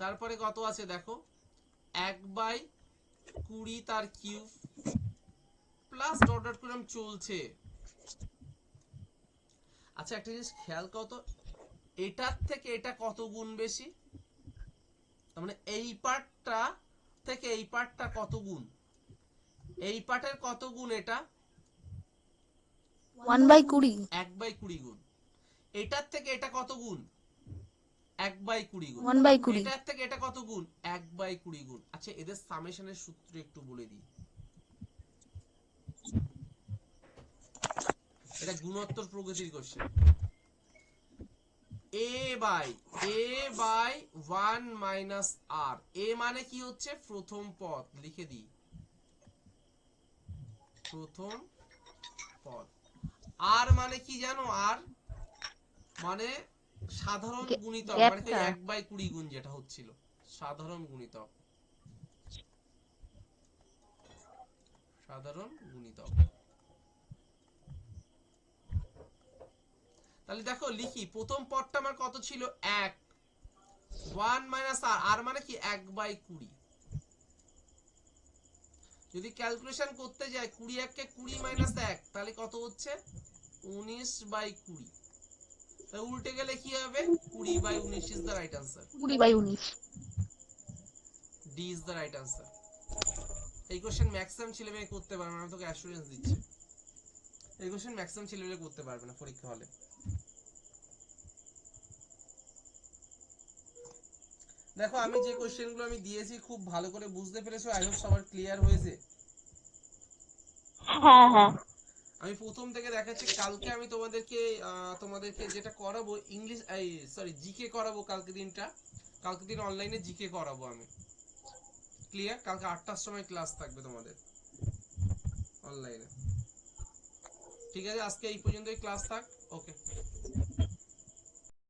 তারপরে কত আছে দেখো 1/20 তার কিউব প্লাস ডট ডট করে চলছে। আচ্ছা একটা জিনিস খেয়াল করো তো, এটার থেকে এটা কত গুণ বেশি, তার মানে এই পার্টটা থেকে এই পার্টটা কত গুণ, এই পার্টের কত গুণ এটা 1/20। 1/20 গুণ। এটার থেকে এটা কত গুণ 1/20 গুণ। 1/20। এটার থেকে এটা কত গুণ 1/20 গুণ। আচ্ছা এদের সামেশনের সূত্র একটু বলে দিই, এটা গুণোত্তর প্রগতির question. a by 1 minus r, a মানে কি হচ্ছে প্রথম পদ, লিখে দিই প্রথম পদ, r মানে কি জানো, r মানে সাধারণ গুণিতক, মানে কি 1/20 গুণ যেটা হচ্ছিল সাধারণ গুণিতক, সাধারণ গুণিতক। তাহলে দেখো লিখি, প্রথম পদটা আমার কত ছিল 1, 1 মাইনাস r, r মানে কি 1/20। যদি ক্যালকুলেশন করতে যাই 20 কে 20 মাইনাস 1 তাহলে কত হচ্ছে 19/20। তাহলে উল্টে গেলে কি হবে 20/19 is the right answer, 20/19। D is the right answer. এই কোশ্চেন ম্যাক্সিমাম ছেলেমেয়ে করতে পারবে না, আমি তোকে অ্যাসুরেন্স দিচ্ছি, এই কোশ্চেন ম্যাক্সিমাম ছেলেমেয়ে করতে পারবে না পরীক্ষা হলে। দেখো আমি যে কোশ্চেনগুলো আমি দিয়েছি খুব ভালো করে বুঝতে পেরেছো, আই হোপ সবার ক্লিয়ার হয়েছে। হ্যাঁ হ্যাঁ আমি প্রথম থেকে দেখাচ্ছি, কালকে আমি তোমাদেরকে যেটা করাবো ইংলিশ, সরি জিকে করাবো কালকে দিনটা, কালকে দিন অনলাইনে জিকে করাবো আমি, ক্লিয়ার? কালকে 8টার সময় ক্লাস থাকবে তোমাদের অনলাইনে, ঠিক আছে? আজকে এই পর্যন্তই ক্লাস থাক, ওকে।